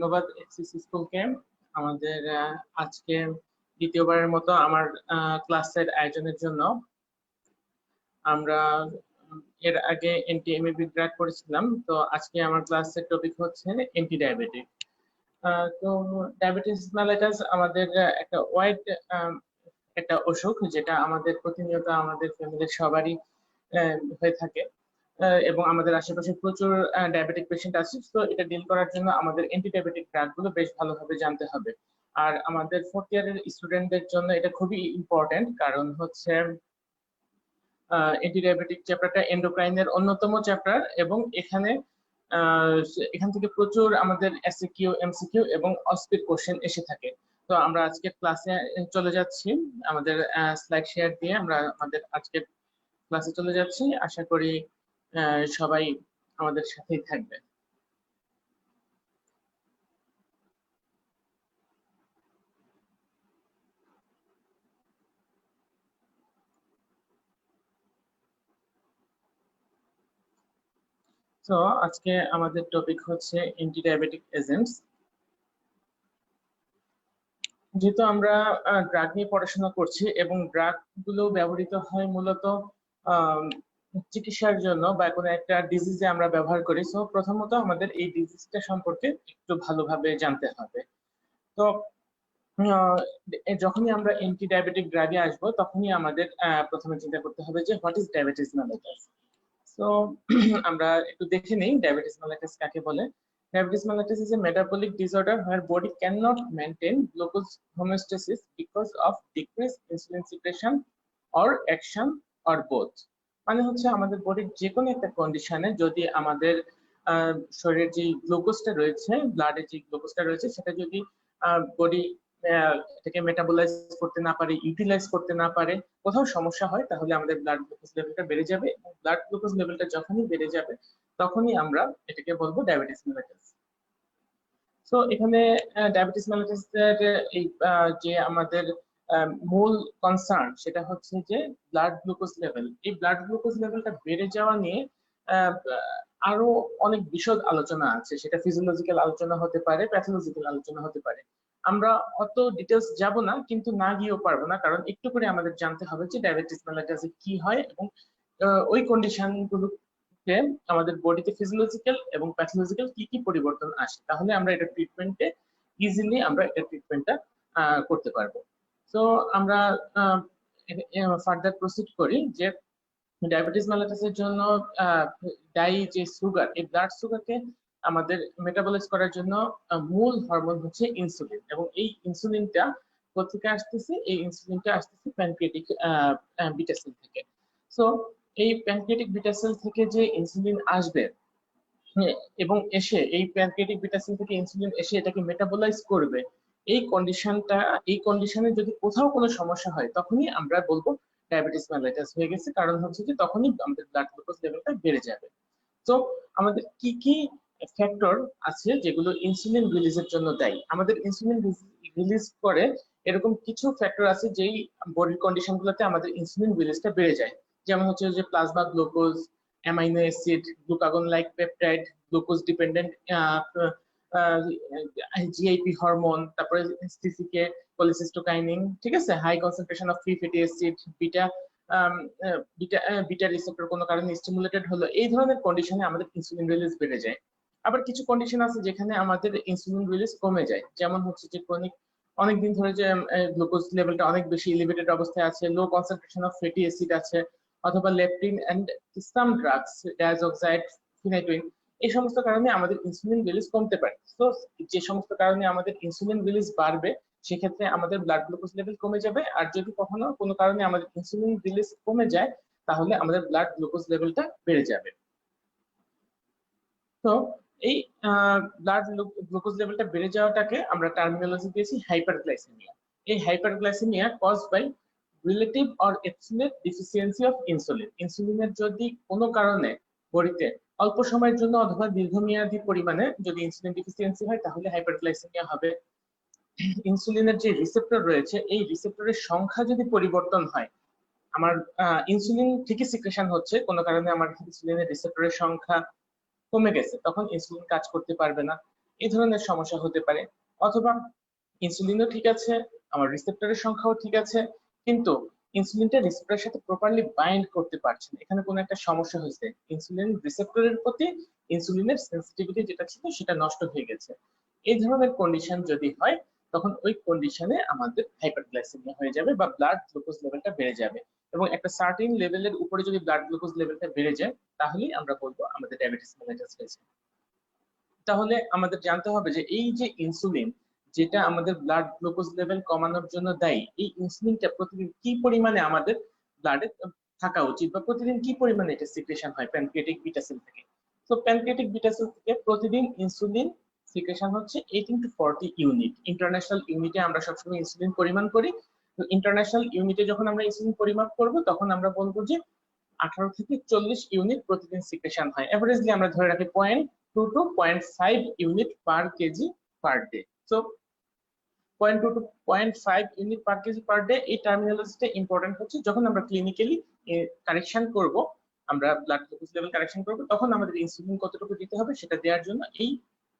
ধন্যবাদ এক্সিস স্কুলকে আমাদের আজকে দ্বিতীয়বারের মতো আমার ক্লাসের আয়োজনের জন্য। আমরা এর আগে এনটি-এমএবি গ্র্যাড করেছিলাম, তো আজকে আমার ক্লাসের টপিক হচ্ছে এন্টি ডায়াবেটিক। তো ডায়াবেটিস মেলাইটাস আমাদের একটা ওয়াইড একটা অসুখ, যেটা আমাদের প্রতিনিয়ত আমাদের ফ্যামিলির সবারই হয়ে থাকে এবং আমাদের আশেপাশে প্রচুর ডায়াবেটিক পেশেন্ট আছে। তো এটা ডিল করার জন্য আমাদের অ্যান্টি ডায়াবেটিক ড্রাগগুলো বেশ ভালোভাবে জানতে হবে। আর আমাদের 4th ইয়ারের স্টুডেন্টদের জন্য এটা খুবই ইম্পর্টেন্ট, কারণ হচ্ছে অ্যান্টি ডায়াবেটিক চ্যাপ্টারটা এন্ডোক্রাইনের অন্যতম চ্যাপ্টার, এবং এখান থেকে প্রচুর আমাদের এসিকিউ, এমসিকিউ এবং অস্পিড কোশ্চেন এসে থাকে। তো আমরা আজকে ক্লাসে চলে যাচ্ছি, আমাদের স্লাইড শেয়ার দিয়ে আমরা আমাদের আজকের ক্লাসে চলে যাচ্ছি। আশা করি সবাই আমাদের সাথেই থাকবে। তো আজকে আমাদের টপিক হচ্ছে অ্যান্টি ডায়াবেটিক এজেন্টস। যেহেতু আমরা ড্রাগ নিয়ে পড়াশোনা করছি এবং ড্রাগ গুলো ব্যবহৃত হয় মূলত চিকিৎসার জন্য বা কোনো একটা ডিজিজে আমরা ব্যবহার করি। সো প্রথমত আমাদের এই ডিজিজটা সম্পর্কে একটু ভালোভাবে জানতে হবে। তো যখনই আমরা অ্যান্টি ডায়াবেটিক ড্রাগে আসবো, তখনই আমাদের প্রথমে চিন্তা করতে হবে যে what is diabetes mellitus. So আমরা একটু দেখে নেই ডায়াবেটিস মেলাইটাস কাকে বলে। Diabetes mellitus is a metabolic disorder where body cannot maintain glucose homeostasis because of decreased insulin secretion or action or both. মানে হচ্ছে আমাদের বডির যে কোনো একটা কন্ডিশনে যদি আমাদের শরীরের যে গ্লুকোজটা রয়েছে, ব্লাডের যে গ্লুকোজটা রয়েছে, সেটা যদি বডি এটাকে মেটাবলাইজ করতে না পারে, ইউটিলাইজ করতে না পারে, কোথাও সমস্যা হয়, তাহলে আমাদের ব্লাড গ্লুকোজ লেভেলটা বেড়ে যাবে। এবং ব্লাড গ্লুকোজ লেভেলটা যখনই বেড়ে যাবে, তখনই আমরা এটাকে বলবো ডায়াবেটিস মেলাইটাস। তো এখানে ডায়াবেটিস মেলাইটাস এর এই যে আমাদের মূল কনসার্ন, সেটা হচ্ছে যে ব্লাড গ্লুকোজ লেভেল। এই ব্লাড গ্লুকোজ লেভেলটা বেড়ে যাওয়া নিয়ে আরো অনেক বিশদ আলোচনা আছে। সেটা ফিজিওলজিক্যাল আলোচনা হতে পারে, প্যাথোলজিক্যাল আলোচনা হতে পারে। আমরা অত ডিটেলস যাব না, কিন্তু না গিয়েও পারবো না, কারণ একটু করে আমাদের জানতে হবে যে ডায়াবেটিস মেলাইটাসে কি হয় এবং ওই কন্ডিশন গুলো আমাদের বডিতে ফিজিওলজিক্যাল এবং প্যাথোলজিক্যাল কি কি পরিবর্তন আসে, তাহলে আমরা এটা ট্রিটমেন্টে ইজিলি আমরা এটা ট্রিটমেন্টটা করতে পারবো। তো আমরা ফার্দার প্রসিড করি যে ডায়াবেটিস মেলাইটাসের জন্য যে সুগার, এই ব্লাড সুগারকে আমাদের মেটাবলাইজ করার জন্য মূল হরমোন হচ্ছে ইনসুলিন, এবং এই ইনসুলিনটা কোথেকে আসতেছে? এই ইনসুলিনটা আসতেছে প্যানক্রিয়াটিক বিটা সেল থেকে। সো এই প্যানক্রিয়াটিক বিটা সেল থেকে যে ইনসুলিন আসবে এবং এসে এই প্যানক্রিয়াটিক বিটা সেল থেকে ইনসুলিন এসে এটাকে মেটাবলাইজ করবে, এই কন্ডিশনে যদি কোথাও কোনো সমস্যা হয়, তখনই আমরা বলবো ডায়াবেটিস মেলাইটাস হয়ে গেছে। কারণ হচ্ছে যে তখনই আমাদের ব্লাড গ্লুকোজ লেভেলটা বেড়ে যাবে। তো আমাদের কি কি ফ্যাক্টর আছে যেগুলো ইনসুলিন রিলিজের জন্য দায়ী? আমাদের ইনসুলিন রিলিজ করে এরকম কিছু ফ্যাক্টর আছে যেই বডির কন্ডিশন গুলোতে আমাদের ইনসুলিন রিলিজটা বেড়ে যায়। যেমন হচ্ছে যে plasma glucose, amino acid, glucagon like peptide, glucose dependent GIP hormone, তারপরে সিসিকে, কোলিসিস্টোকাইনিন, ঠিক আছে, high concentration of free fatty acid, beta receptor কোনো কারণে স্টিমুলেটেড হলো, এই ধরনের কন্ডিশনে আমাদের ইনসুলিন রিলিজ বেড়ে যায়। আবার কিছু কন্ডিশন আছে যেখানে আমাদের ইনসুলিন রিলিজ কমে যায়, যেমন হচ্ছে যে ক্রনিক অনেকদিন ধরে যে গ্লুকোজ লেভেলটা অনেক বেশি এলিভেটেড অবস্থায় আছে, লো কনসেন্ট্রেশন অফ ফ্যাটি অ্যাসিড আছে, অথবা লেপটিন এন্ড সাম ড্রাগস, ডায়াজক্সাইড, ফিনাইটুইন, এই সমস্ত কারণে আমাদের ইনসুলিন রিলিজ কমতে পারে। তো যে সমস্ত কারণে আমাদের ইনসুলিন রিলিজ বাড়বে, সেক্ষেত্রে আমাদের ব্লাড গ্লুকোজ লেভেল কমে যাবে। আর যদি কখনো কোনো কারণে আমাদের ইনসুলিন রিলিজ কমে যায়, তাহলে আমাদের ব্লাড গ্লুকোজ লেভেলটা বেড়ে যাবে। তো এই ব্লাড গ্লুকোজ লেভেলটা বেড়ে যাওয়াটাকে আমরা টার্মিনোলজি দিয়েছি হাইপারগ্লাইসেমিয়া। এই hyperglycaemia caused by relative or absolute deficiency of insulin. ইনসুলিনের যদি কোনো কারণে বডিতে অল্প সময়ের জন্য অথবা দীর্ঘমেয়াদী পরিমাণে যদি ইনসুলিন ডেফিসিয়েন্সি হয়, তাহলে হাইপারগ্লাইসেমিয়া হবে। ইনসুলিনের যে রিসেপ্টর রয়েছে, এই রিসেপ্টরের সংখ্যা যদি পরিবর্তন হয়, আমার ইনসুলিন ঠিকই সিক্রেশন হচ্ছে, কোনো কারণে আমার ইনসুলিনের রিসেপ্টরের সংখ্যা কমে গেছে, তখন ইনসুলিন কাজ করতে পারবে না। এই ধরনের সমস্যা হতে পারে। অথবা ইনসুলিনও ঠিক আছে, আমার রিসেপ্টরের সংখ্যাও ঠিক আছে, কিন্তু ইনসুলিনটা রিসেপ্টরের সাথে প্রপারলি বাইন্ড করতে পারছে না, এখানে কোনো একটা সমস্যা হয়েছে, ইনসুলিন রিসেপ্টরের প্রতি ইনসুলিনের সেন্সিটিভিটি যেটা ছিল সেটা নষ্ট হয়ে গেছে। এই ধরনের কন্ডিশন যদি হয় তখন ওই কন্ডিশনে আমাদের হাইপারগ্লাইসেমিয়া হয়ে যাবে বা ব্লাড গ্লুকোজ লেভেলটা বেড়ে যাবে, এবং একটা সার্টেন লেভেলের উপরে যদি ব্লাড গ্লুকোজ লেভেলটা বেড়ে যায় তাহলেই আমরা বলবো আমাদের ডায়াবেটিস মেলাইটাস হয়েছে। তাহলে আমাদের জানতে হবে যে এই যে ইনসুলিন যেটা আমাদের ব্লাড গ্লুকোজ লেভেল কমানোর জন্য দায়ী, এই ইনসুলিনটা প্রতিদিন কি পরিমাণে আমাদের ব্লাডে থাকা উচিত বা প্রতিদিন কি পরিমাণে এটা সিক্রেশন হয় প্যানক্রিয়াটিক বিটা সেল থেকে। তো প্যানক্রিয়াটিক বিটা সেল থেকে প্রতিদিন ইনসুলিন সিক্রেশন হচ্ছে 18 to 40 ইউনিট। ইন্টারন্যাশনাল ইউনিটে আমরা সবসময় ইনসুলিন পরিমাণ করি, তো ইন্টারন্যাশনাল ইউনিটে যখন আমরা ইনসুলিন পরিমাপ করব তখন আমরা বলবো যে 18 থেকে 40 ইউনিট প্রতিদিন সিক্রেশন হয়। এভারেজলি আমরা ধরে রাখি 0.2 to 0.5 unit per KG per day. So 0.2 to 0.5 unit per KG per day, এই টার্মিনোলজিটা ইম্পর্টেন্ট হচ্ছে যখন আমরা ক্লিনিক্যালি কারেকশন করব, আমরা ব্লাড গ্লুকোজ লেভেল কারেকশন করব, তখন আমাদের ইনসুলিন কতটুকু দিতে হবে সেটা দেওয়ার জন্য এই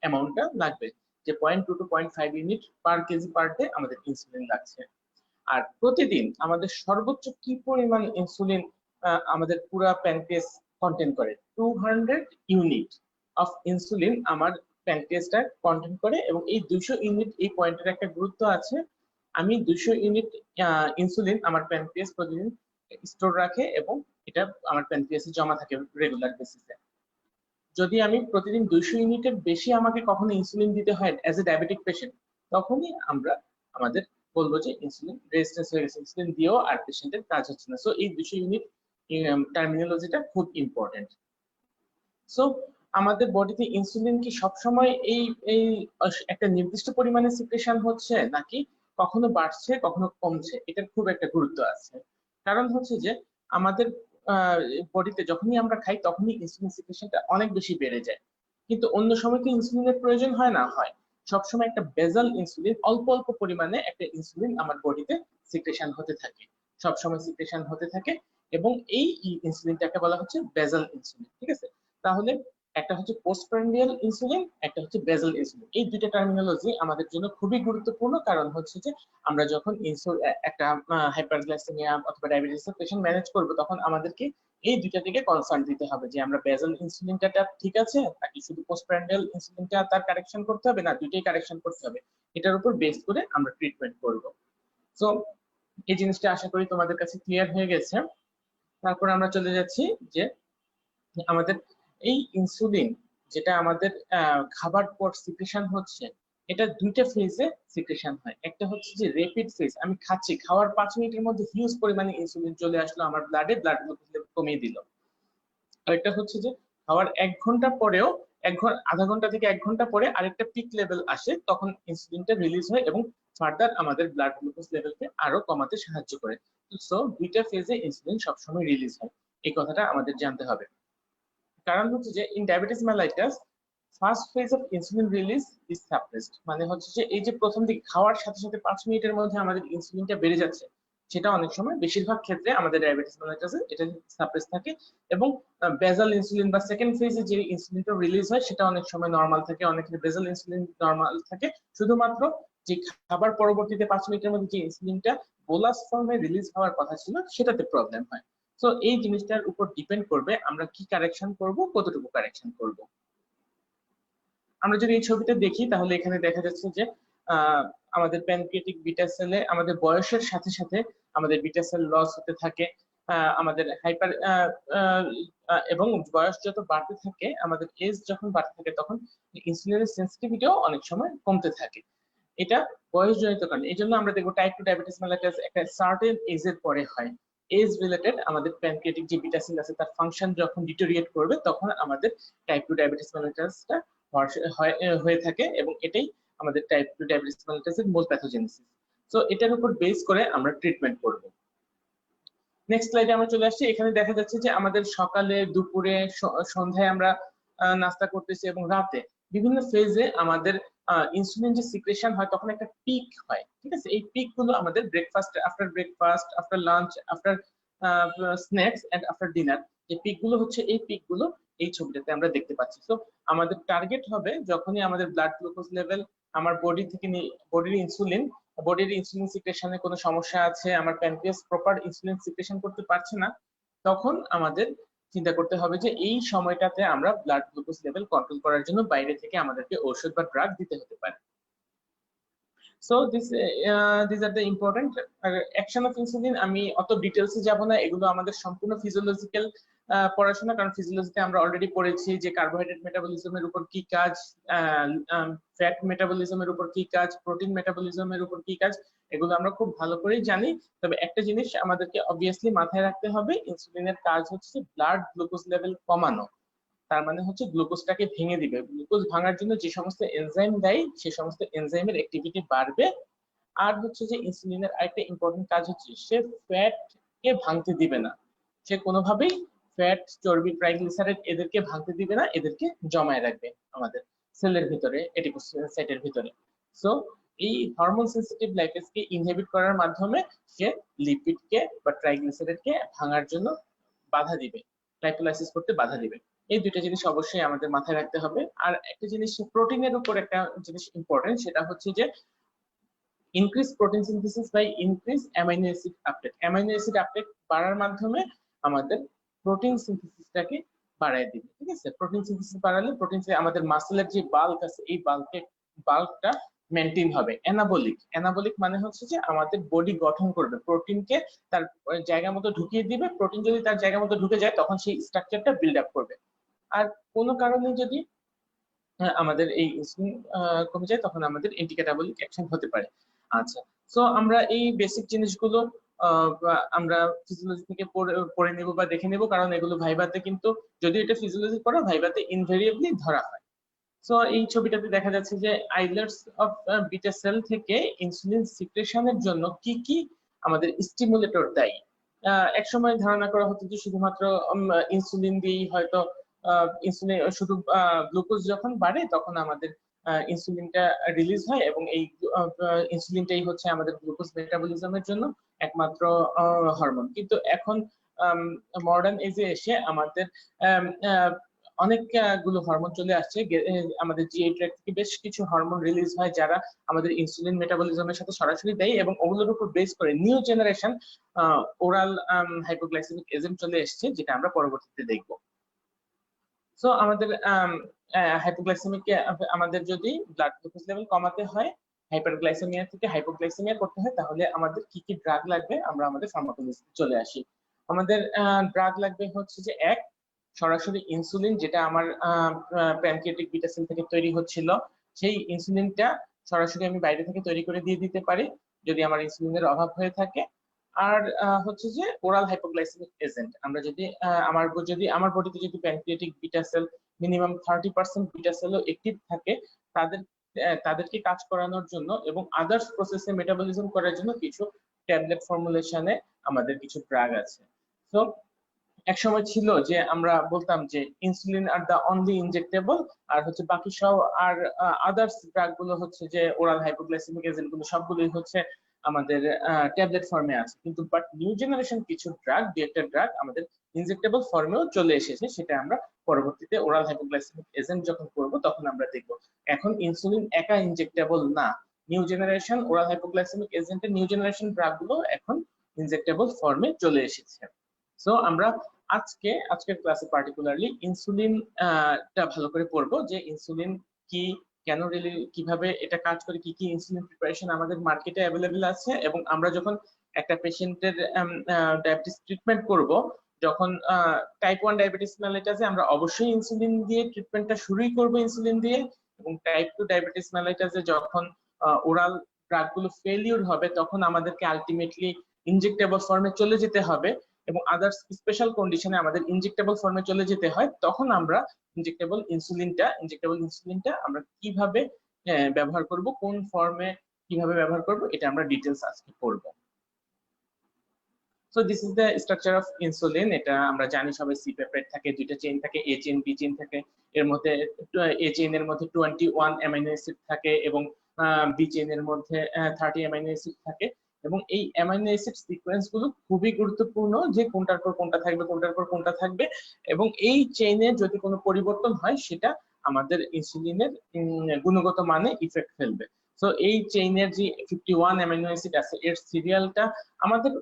অ্যামাউন্টটা লাগবে, যে 0.2 to 0.5 unit per KG per day আমাদের ইনসুলিন লাগছে। আর প্রতিদিন আমাদের সর্বোচ্চ কি পরিমাণ ইনসুলিন আমাদের পুরো প্যানক্রিয়াস কন্টেন্ট করে, 200 ইউনিট অফ ইনসুলিন আমার প্যানক্রিয়াসটা কন্টেন্ট করে, এবং এই 200 ইউনিট, এই পয়েন্টের একটা গুরুত্ব আছে, আমি 200 ইউনিট ইনসুলিন আমার প্যানক্রিয়াস প্রতিদিন স্টোর রাখে এবং এটা আমার প্যানক্রিয়াসে জমা থাকে রেগুলার বেসিসে। যদি আমি প্রতিদিন 200 ইউনিটের বেশি আমাকে কখনো ইনসুলিন দিতে হয় অ্যাজ এ ডায়াবেটিক পেশেন্ট, তখনই আমরা আমাদের বলবো যে ইনসুলিন রেজিস্ট্যান্স হয়ে গেছে, ইনসুলিন দিয়েও আর পেশেন্টের কাজ হচ্ছে না। সো এই 200 ইউনিট টার্মিনোলজিটা খুব ইম্পর্টেন্ট। সো আমাদের বডিতে ইনসুলিন কি সবসময় এই এই একটা নির্দিষ্ট পরিমাণে সিক্রেশন হচ্ছে নাকি কখনো বাড়ছে কখনো কমছে, এটার খুব একটা গুরুত্ব আছে। কারণ হচ্ছে যে আমাদের বডিতে যখনই আমরা খাই তখনই ইনসুলিন সিক্রেশনটা অনেক বেশি বেড়ে যায়, কিন্তু অন্য সময় কি ইনসুলিনের প্রয়োজন হয় না? হয়। সবসময় একটা বেজাল ইনসুলিন, অল্প অল্প পরিমাণে একটা ইনসুলিন আমার বডিতে সিক্রেশন হতে থাকে, সবসময় সিক্রেশন হতে থাকে, এবং এই ইনসুলিনটাকে বলা হচ্ছে বেজাল ইনসুলিন। ঠিক আছে, তাহলে একটা হচ্ছে পোস্টপ্রান্ডিয়াল ইনসুলিন, একটা হচ্ছে বেজাল ইনসুলিন। এই দুইটা টার্মিনোলজি আমাদের জন্য খুবই গুরুত্বপূর্ণ, কারণ হচ্ছে যে আমরা যখন একটা হাইপারগ্লাইসেমিয়া অথবা ডায়াবেটিস পেশেন্ট ম্যানেজ করব তখন আমাদেরকে এই দুইটা দিকে কনসার্ন দিতে হবে, যে আমরা বেজাল ইনসুলিনটা ঠিক আছে নাকি শুধু পোস্টপ্রান্ডিয়াল ইনসুলিনটা তার কারেকশন করতে হবে, না দুইটাই কারেকশন করতে হবে, এটার উপর বেস করে আমরা ট্রিটমেন্ট করব। সো এই জিনিসটা আশা করি তোমাদের কাছে ক্লিয়ার হয়ে গেছে। তারপর আমরা চলে যাচ্ছি যে আমাদের এই ইনসুলিন যেটা আমাদের খাবার পর সিক্রেশন হচ্ছে, এটা দুইটা ফেজে সিক্রেশন হয়। একটা হচ্ছে যে র্যাপিড ফেজ, আমি খাচ্ছি, খাওয়ার 5 মিনিটের মধ্যে হিউজ পরিমাণে ইনসুলিন চলে আসলো আমার ব্লাডে, ব্লাড গ্লুকোজ লেভেল কমিয়ে দিল। আর একটা হচ্ছে যে খাওয়ার 1 ঘন্টা পরেও, আধা ঘন্টা থেকে 1 ঘন্টা পরে আরেকটা পিক লেভেল আসে, তখন ইনসুলিনটা রিলিজ হয় এবং ফার্দার আমাদের ব্লাড গ্লুকোজ লেভেলকে আরো কমাতে সাহায্য করে। সো দুইটা ফেজে ইনসুলিন সবসময় রিলিজ হয়, এই কথাটা আমাদের জানতে হবে। কারণ হচ্ছে যে in diabetes mellitus first phase of insulin release is suppressed, মানে হচ্ছে যে এই যে প্রথম দিকে খাওয়ার সাথে সাথে 5 মিনিটের মধ্যে আমাদের ইনসুলিনটা বেড়ে যাচ্ছে, সেটা অনেক সময়, বেশিরভাগ ক্ষেত্রে আমাদের ডায়াবেটিস মেলাইটাসে এটা সাপ্রেস থাকে, এবং বেজাল ইনসুলিন বা সেকেন্ড ফেজে যে ইনসুলিনটা রিলিজ হয় সেটা অনেক সময় নরমাল থাকে, অনেক বেজাল ইনসুলিন নরমাল থাকে। শুধুমাত্র যে খাবার পরবর্তীতে 5 মিনিটের মধ্যে যে ইনসুলিনটা বোলাস ফর্মে রিলিজ হওয়ার কথা ছিল সেটাতে প্রবলেম হয়। তো এই জিনিসটার উপর ডিপেন্ড করবে আমরা কি কারেকশন করব, কতটুকু কারেকশন করব। আমরা যদি এই ছবিতে দেখি তাহলে এখানে দেখা যাচ্ছে যে আমাদের প্যানক্রিয়াটিক বিটা সেলে আমাদের বয়সের সাথে সাথে আমাদের বিটা সেল লস হতে থাকে, আমাদের হাইপার এবং বয়স যত বাড়তে থাকে, আমাদের এজ যখন বাড়তে থাকে তখন ইনসুলিনের সেন্সিটিভিটিও অনেক সময় কমতে থাকে। এটা বয়সজনিত কারণ। এই জন্য আমরা দেখবো টাইপ 2 ডায়াবেটিস মেলাইটাস একটা সার্টেন এজের পরে হয়। এজ রিলেটেড আমাদের প্যানক্রিয়াটিক যে বিটা সেল আছে তার ফাংশন যখন ডিটোরিয়েট করবে তখন আমাদের টাইপ 2 ডায়াবেটিস মেলাইটাসটা হয়ে থাকে, এবং এটাই আমাদের টাইপ 2 ডায়াবেটিস মেলাইটাসের মূল প্যাথোজেনেসিস। সো এটার উপর বেস করে আমরা ট্রিটমেন্ট করব। নেক্সট স্লাইডে আমরা চলে আসছি। এখানে দেখা যাচ্ছে যে আমাদের সকালে, দুপুরে, সন্ধ্যায় আমরা নাস্তা করতেছি, এবং রাতে বিভিন্ন ফেজে আমাদের ইনসুলিন যে সিক্রেশন হয় তখন একটা পিক হয়। ঠিক আছে, এই পিক গুলো আমাদের breakfast, after lunch, after snacks and after dinner, যে পিক গুলো হচ্ছে এই পিক গুলো এই ছবিটাতে আমরা দেখতে পাচ্ছি। তো আমাদের টার্গেট হবে যখনই আমাদের ব্লাড গ্লুকোজ লেভেল আমার বডি থেকে বডির ইনসুলিন সিক্রেশনে কোনো সমস্যা আছে, আমার প্যানক্রিয়াস প্রপার ইনসুলিন সিক্রেশন করতে পারছে না, তখন আমাদের চিন্তা করতে হবে যে এই সময়টাতে আমরা ব্লাড গ্লুকোজ লেভেল কন্ট্রোল করার জন্য বাইরে থেকে আমাদেরকে ওষুধ বা ড্রাগ দিতে হতে পারে। So these are the important action of insulin। আমি অত ডিটেলসে যাব না, এগুলো আমাদের সম্পূর্ণ ফিজিওলজিক্যাল পড়াশোনা, কারণ ফিজিওলজিতে আমরা অলরেডি পড়েছি যে কার্বোহাইড্রেট মেটাবলিজমের উপর কি কাজ, ফ্যাট মেটাবলিজমের উপর কি কাজ, প্রোটিন মেটাবলিজমের উপর কি কাজ, এগুলো আমরা খুব ভালো করেই জানি। তবে একটা জিনিস আমাদেরকে অবভিয়াসলি মাথায় রাখতে হবে, ইনসুলিনের কাজ হচ্ছে ব্লাড গ্লুকোজ লেভেল কমানো। তার মানে হচ্ছে গ্লুকোজটাকে ভেঙে দিবে। গ্লুকোজ ভাঙার জন্য যে সমস্ত এনজাইম দেয় সেই সমস্ত এনজাইমের অ্যাক্টিভিটি বাড়বে। আর হচ্ছে যে ইনসুলিনের আরেকটা ইম্পর্টেন্ট কাজ হচ্ছে সে ফ্যাট কে ভাঙতে দিবে না, সে কোনোভাবেই ফ্যাট, চর্বি, ট্রাইগ্লিসারাইড এদেরকে ভাঙতে দিবে না, এদেরকে জমায় রাখবে আমাদের সেলের ভিতরে, এডিপোসাইটের ভিতরে। সো এই হরমোন সেনসিটিভ লাইপেজকে ইনহিবিট করার মাধ্যমে সে লিপিডকে বা ট্রাইগ্লিসারাইডকে ভাঙার জন্য বাধা দিবে, লাইপোলাইসিস করতে বাধা দিবে। এই দুইটা জিনিস অবশ্যই আমাদের মাথায় রাখতে হবে। আর একটা জিনিস প্রোটিনের উপর একটা জিনিস ইম্পর্টেন্ট, সেটা হচ্ছে যে increase protein synthesis by increase amino acid uptake. Amino acid uptake বাড়ার মাধ্যমে আমাদের প্রোটিন সিনথেসিসটাকে বাড়ায় দিবে। ঠিক আছে, প্রোটিন সিনথেসিস বাড়ালে আমাদের মাসেলের যে বাল্ক আছে এই বাল্কটা মেনটেন হবে। অ্যানাবলিক মানে হচ্ছে যে আমাদের বডি গঠন করবে, প্রোটিনকে তার জায়গা মতো ঢুকিয়ে দিবে। প্রোটিন যদি তার জায়গা মতো ঢুকে যায় তখন সেই স্ট্রাকচারটা বিল্ড আপ করবে। আর কোনো কারণে যদি আমাদের এই ইনসুলিন কমে যায় তখন আমাদের অ্যান্টিক্যাটাবলিক অ্যাকশন হতে পারে। আচ্ছা, সো আমরা এই বেসিক জিনিসগুলো আমরা ফিজিওলজি থেকে পড়ে নেব বা দেখে নেব, কারণ এগুলো ভাইভাতে কিন্তু, যদি এটা ফিজিওলজি পড়া, ভাইভাতে ইনভেরিয়েবলি ধরা হয়। সো এই ছবিটাতে দেখা যাচ্ছে যে আইলেটস অফ বিটা সেল থেকে ইনসুলিন সিক্রেশনের জন্য কি কি আমাদের স্টিমুলেটর দেয়। একসময় ধারণা করা হতো যে শুধুমাত্র ইনসুলিন দিয়েই হয়তো ইনসুলিন শুধু গ্লুকোজ যখন বাড়ে তখন আমাদের ইনসুলিনটা রিলিজ হয়, এবং এই ইনসুলিনটাই হচ্ছে আমাদের গ্লুকোজ মেটাবলিজমের জন্য একমাত্র হরমোন। কিন্তু এখন মডার্ন এজে এসে আমাদের অনেকগুলো হরমোন চলে আসছে। আমাদের জিআই ট্র্যাক্ট থেকে বেশ কিছু হরমোন রিলিজ হয় যারা আমাদের ইনসুলিন মেটাবলিজমের সাথে সরাসরি দেয়, এবং ওগুলোর উপর বেস করে new generation oral hypoglycemic agent চলে এসেছে, যেটা আমরা পরবর্তীতে দেখব। সো আমাদের হাইপোগ্লাইসেমিক আমাদের যদি ব্লাড গ্লুকোজ লেভেল কমাতে হয়, হাইপারগ্লাইসেমিয়া থেকে হাইপোগ্লাইসেমিয়া করতে হয়, তাহলে আমাদের কি কি ড্রাগ লাগবে আমরা আমাদের ফার্মাকোলজিতে চলে আসি। আমাদের ড্রাগ লাগবে হচ্ছে যে এক, সরাসরি ইনসুলিন, যেটা আমার প্যানক্রিয়াটিক বিটা সেল থেকে তৈরি হচ্ছিল, সেই ইনসুলিনটা সরাসরি আমি বাইরে থেকে তৈরি করে দিয়ে দিতে পারি যদি আমার ইনসুলিনের অভাব হয়ে থাকে। আর হচ্ছে যে ওরাল হাইপোগ্লাইসেমিক এজেন্ট, আমরা যদি আমার বডিতে যদি pancreatic beta cell minimum 30% beta সেলও অ্যাক্টিভ থাকে, তাদেরকে কাজ করানোর জন্য এবং আদার্স প্রসেসে মেটাবলিজম করার জন্য কিছু ট্যাবলেট ফর্মুলেশনে আমাদের কিছু ড্রাগ আছে। তো এক সময় ছিল যে আমরা বলতাম যে insulin are the only injectable, আর হচ্ছে বাকি সব আর আদার্স ড্রাগ গুলো হচ্ছে যে ওরাল হাইপোগ্লাইসেমিক এজেন্ট গুলো সবগুলোই হচ্ছে আমাদের ট্যাবলেট ফর্মে আছে। কিন্তু বাট নিউ জেনারেশন কিছু ড্রাগ, দুই একটা ড্রাগ আমাদের ইনজেক্টেবল ফর্মেও চলে এসেছে, সেটা আমরা পরবর্তীতে ওরাল হাইপোগ্লাইসেমিক এজেন্ট যখন করব তখন আমরা দেখব। এখন ইনসুলিন একা ইনজেক্টেবল না, নিউ জেনারেশন ওরাল হাইপোগ্লাইসেমিক এজেন্টের নিউ জেনারেশন ড্রাগ গুলো এখন ইনজেক্টেবল ফর্মে চলে এসেছে। সো আমরা আজকের ক্লাসে পার্টিকুলারলি ইনসুলিন টা ভালো করে পড়বো, যে ইনসুলিন কি, কেন রিলি, কিভাবে এটা কাজ করে, কি কি ইনসুলিন প্রিপারেশন আমাদের মার্কেটে অ্যাভেলেবেল আছে, এবং আমরা যখন একটা পেশেন্টের ডায়াবেটিস ট্রিটমেন্ট করব, যখন টাইপ 1 ডায়াবেটিস মেলাইটাসে আমরা অবশ্যই ইনসুলিন দিয়ে ট্রিটমেন্টটা শুরুই করব, ইনসুলিন দিয়ে। এবং টাইপ 2 ডায়াবেটিস মেলাইটাসে যখন ওরাল ড্রাগগুলো ফেলিউর হবে তখন আমাদেরকে আলটিমেটলি ইনজেক্টেবল ফর্মে চলে যেতে হবে, এবং আদার্স স্পেশাল কন্ডিশনে আমাদের ইনজেক্টেবল ফর্মে চলে যেতে হয়, তখন আমরা ইনজেক্টেবল ইনসুলিনটা আমরা কিভাবে ব্যবহার করব, কোন ফর্মে কিভাবে ব্যবহার করব, এটা আমরা ডিটেইলস আজকে পড়ব। So this is the structure of insulin. এটা আমরা জানি সবাই, সি পেপটাইড থাকে, দুইটা চেইন থাকে, এ চেইন, বি চেইন থাকে। এর মধ্যে এ চেইনের মধ্যে 21 অ্যামাইনো অ্যাসিড থাকে এবং বি চেইনের মধ্যে 30 অ্যামাইনো অ্যাসিড থাকে। এবং এই অ্যামাইনো অ্যাসিড সিকোয়েন্স গুলো খুবই গুরুত্বপূর্ণ, যে কোনটার পর কোনটা থাকবে, কোনটার পর কোনটা থাকবে, এবং এই চেইনে যদি কোনো পরিবর্তন হয় সেটা আমাদের ইনসুলিনের গুণগত মানে ইফেক্ট ফেলবে। তো এই চেইনের যে 51 অ্যামাইনো অ্যাসিড আছে এর সিরিয়ালটা আমাদের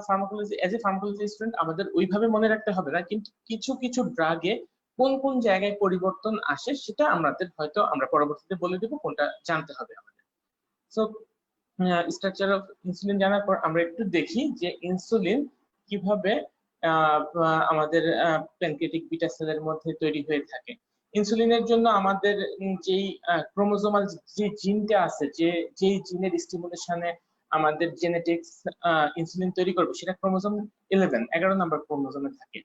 pharmacology, as a pharmacology student আমাদের ওইভাবে মনে রাখতে হবে না, কিন্তু কিছু কিছু ড্রাগে কোন কোন জায়গায় পরিবর্তন আসে সেটা আমাদের হয়তো আমরা পরবর্তীতে বলে দেব, কোনটা জানতে হবে আমাদের। সো স্ট্রাকচার অফ ইনসুলিন জানার পর আমরা একটু দেখি যে ইনসুলিন কিভাবে আমাদের প্যানক্রিয়াটিক বিটা সেলের মধ্যে তৈরি হয়ে থাকে। ইনসুলিনের জন্য আমাদের যেই ক্রোমোজোমাল যে জিনটা আছে, যেই জিনের স্টিমুলেশনে আমাদের জেনেটিক্স ইনসুলিন তৈরি করবে, সেটা ক্রোমোজোম 11 নম্বর ক্রোমোজোমে থাকে।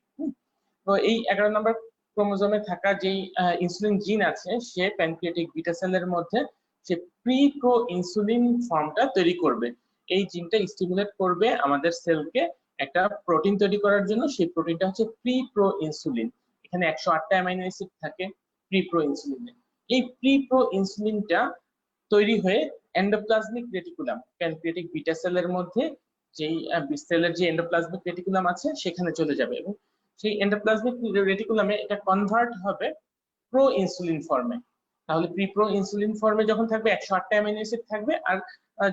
তো এই 11 নম্বর ক্রোমোজোমে থাকা যেই ইনসুলিন জিন আছে, সে প্যানক্রিয়াটিক বিটা সেলের মধ্যে সে প্রি প্রো ইনসুলিন ফর্মটা তৈরি করবে। এই জিনটা স্টিমুলেট করবে আমাদের সেলকে একটা প্রোটিন তৈরি করার জন্য। সেই প্রোটিনটা হচ্ছে প্রি প্রো ইনসুলিন। এখানে 108টা অ্যামাইনো অ্যাসিড থাকে প্রি প্রো ইনসুলিনে। এই প্রি প্রো ইনসুলিনটা তৈরি হয়ে এন্ডোপ্লাজমিক রেটিকুলাম, প্যানক্রিয়াটিক বিটা সেলের মধ্যে যেই সেলের যে এন্ডোপ্লাজমিক রেটিকুলাম আছে সেখানে চলে যাবে, এবং সেই এন্ডোপ্লাজমিক রেটিকুলামে এটা কনভার্ট হবে প্রো ইনসুলিন ফর্মে। তাহলে প্রি প্রো ইনসুলিন ফর্মে যখন থাকবে 108টা অ্যামাইনো অ্যাসিড থাকবে, আর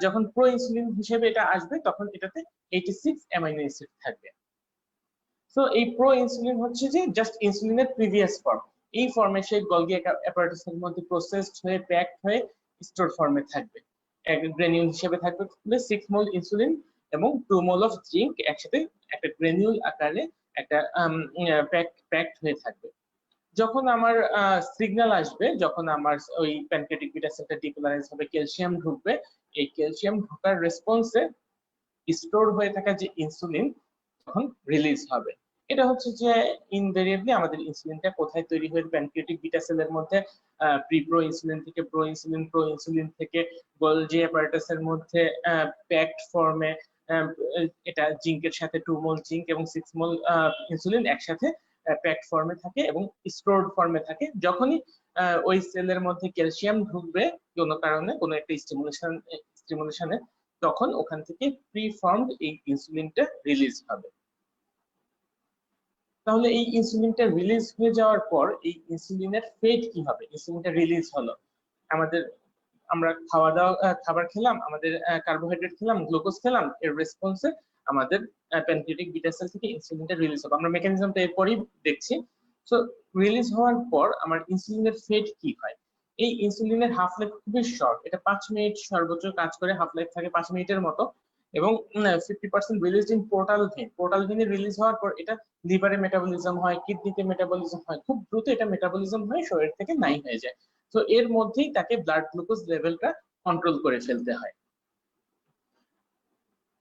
যখন প্রো ইনসুলিন হিসেবে এটা আসবে তখন এটাতে 86 অ্যামাইনো অ্যাসিড থাকবে। সো এই প্রো ইনসুলিন হচ্ছে যে জাস্ট ইনসুলিনের প্রিভিয়াস ফর্ম। এই ফর্মে সেই গলগি অ্যাপারেটাসের মধ্যে প্রসেসড হয়ে প্যাকড হয়ে স্টোর ফর্মে থাকবে। এক গ্রানিউল হিসেবে থাকবে 6 মোল ইনসুলিন এবং 2 মোল অফ জিঙ্ক একসাথে একটা গ্রানিউল আকারে একটা প্যাকড হয়ে থাকবে। যখন আমার সিগন্যাল আসবে, যখন আমার ওই প্যানক্রিয়াটিক বিটা সেলটা ডিপোলারাইজ হবে, ক্যালসিয়াম ঢুকবে, এই ক্যালসিয়াম ঢোকার রেসপন্সে স্টোর হয়ে থাকা যে ইনসুলিন তখন রিলিজ হবে। এটা হচ্ছে যে ইনভেরিয়েবলি আমাদের ইনসুলিনটা কোথায় তৈরি হয়ে প্যানক্রিয়াটিক বিটা সেলের মধ্যে প্রি প্রো ইনসুলিন থেকে প্রো ইনসুলিন থেকে গোলজি অ্যাপারেটাসের মধ্যে প্যাকড ফর্মে এটা জিঙ্কের সাথে 2 মোল জিঙ্ক এবং 6 মোল ইনসুলিন একসাথে প্যাকড ফর্মে থাকে এবং স্টোরড ফর্মে থাকে। যখনই ওই সেলের মধ্যে ক্যালসিয়াম ঢুকবে কোনো কারণে, কোনো একটা স্টিমুলেশনে, তখন ওখান থেকে প্রি ফর্মড এই ইনসুলিনটা রিলিজ হবে। তাহলে এই ইনসুলিনটা রিলিজ হয়ে যাওয়ার পর এই ইনসুলিনের ফেট কি হবে? ইনসুলিনটা রিলিজ হলো, আমাদের আমরা খাবার খেলাম, আমাদের কার্বোহাইড্রেট খেলাম, গ্লুকোজ খেলাম, এর রেসপন্সে আমাদের প্যানক্রিয়াটিক বিটা সেল থেকে ইনসুলিনটা রিলিজ হবে। আমরা মেকানিজমটা এরপরই দেখছি। সো রিলিজ হওয়ার পর আমার ইনসুলিনের ফেট কি হয়? এই ইনসুলিনের হাফ লাইফ খুবই শর্ট, এটা 5 মিনিট সর্বোচ্চ কাজ করে, হাফ লাইফ থাকে 5 মিনিটের মতো, এবং 50% রিলিজ ইন পোর্টাল ভেনে রিলিজ হওয়ার পর এটা লিভারে মেটাবলিজম হয়, কিডনিতে মেটাবলিজম হয়, খুব দ্রুত এটা মেটাবলিজম হয়ে শরীর থেকে নাই হয়ে যায়। তো এর মধ্যেই তাকে ব্লাড গ্লুকোজ লেভেলটা কন্ট্রোল করে ফেলতে হয়।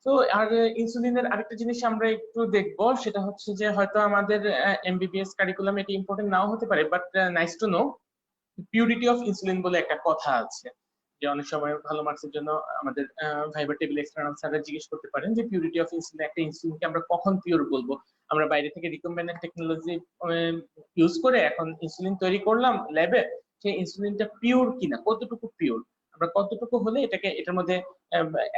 তো আর ইনসুলিনের আরেকটা জিনিস আমরা একটু দেখবো, সেটা হচ্ছে যে হয়তো আমাদের এমবিবিএস কারিকুলাম এটা ইম্পর্টেন্ট নাও হতে পারে, but nice to know purity of insulin বলে একটা কথা আছে, যে অনেক সময় ভালো মার্কসের জন্য আমাদের ভাইবা টেবিল এক্সটার্নাল স্যাররা জিজ্ঞেস করতে পারেন যে পিউরিটি অফ ইনসুলিন, একটা ইনসুলিনকে আমরা কখন পিওর বলবো? আমরা বাইরে থেকে রিকম্বিনেন্ট টেকনোলজি ইউজ করে এখন ইনসুলিন তৈরি করলাম ল্যাবে, সেই ইনসুলিনটা পিওর কিনা, কতটুকু পিওর, আমরা কতটুকু হলে এটাকে এটার মধ্যে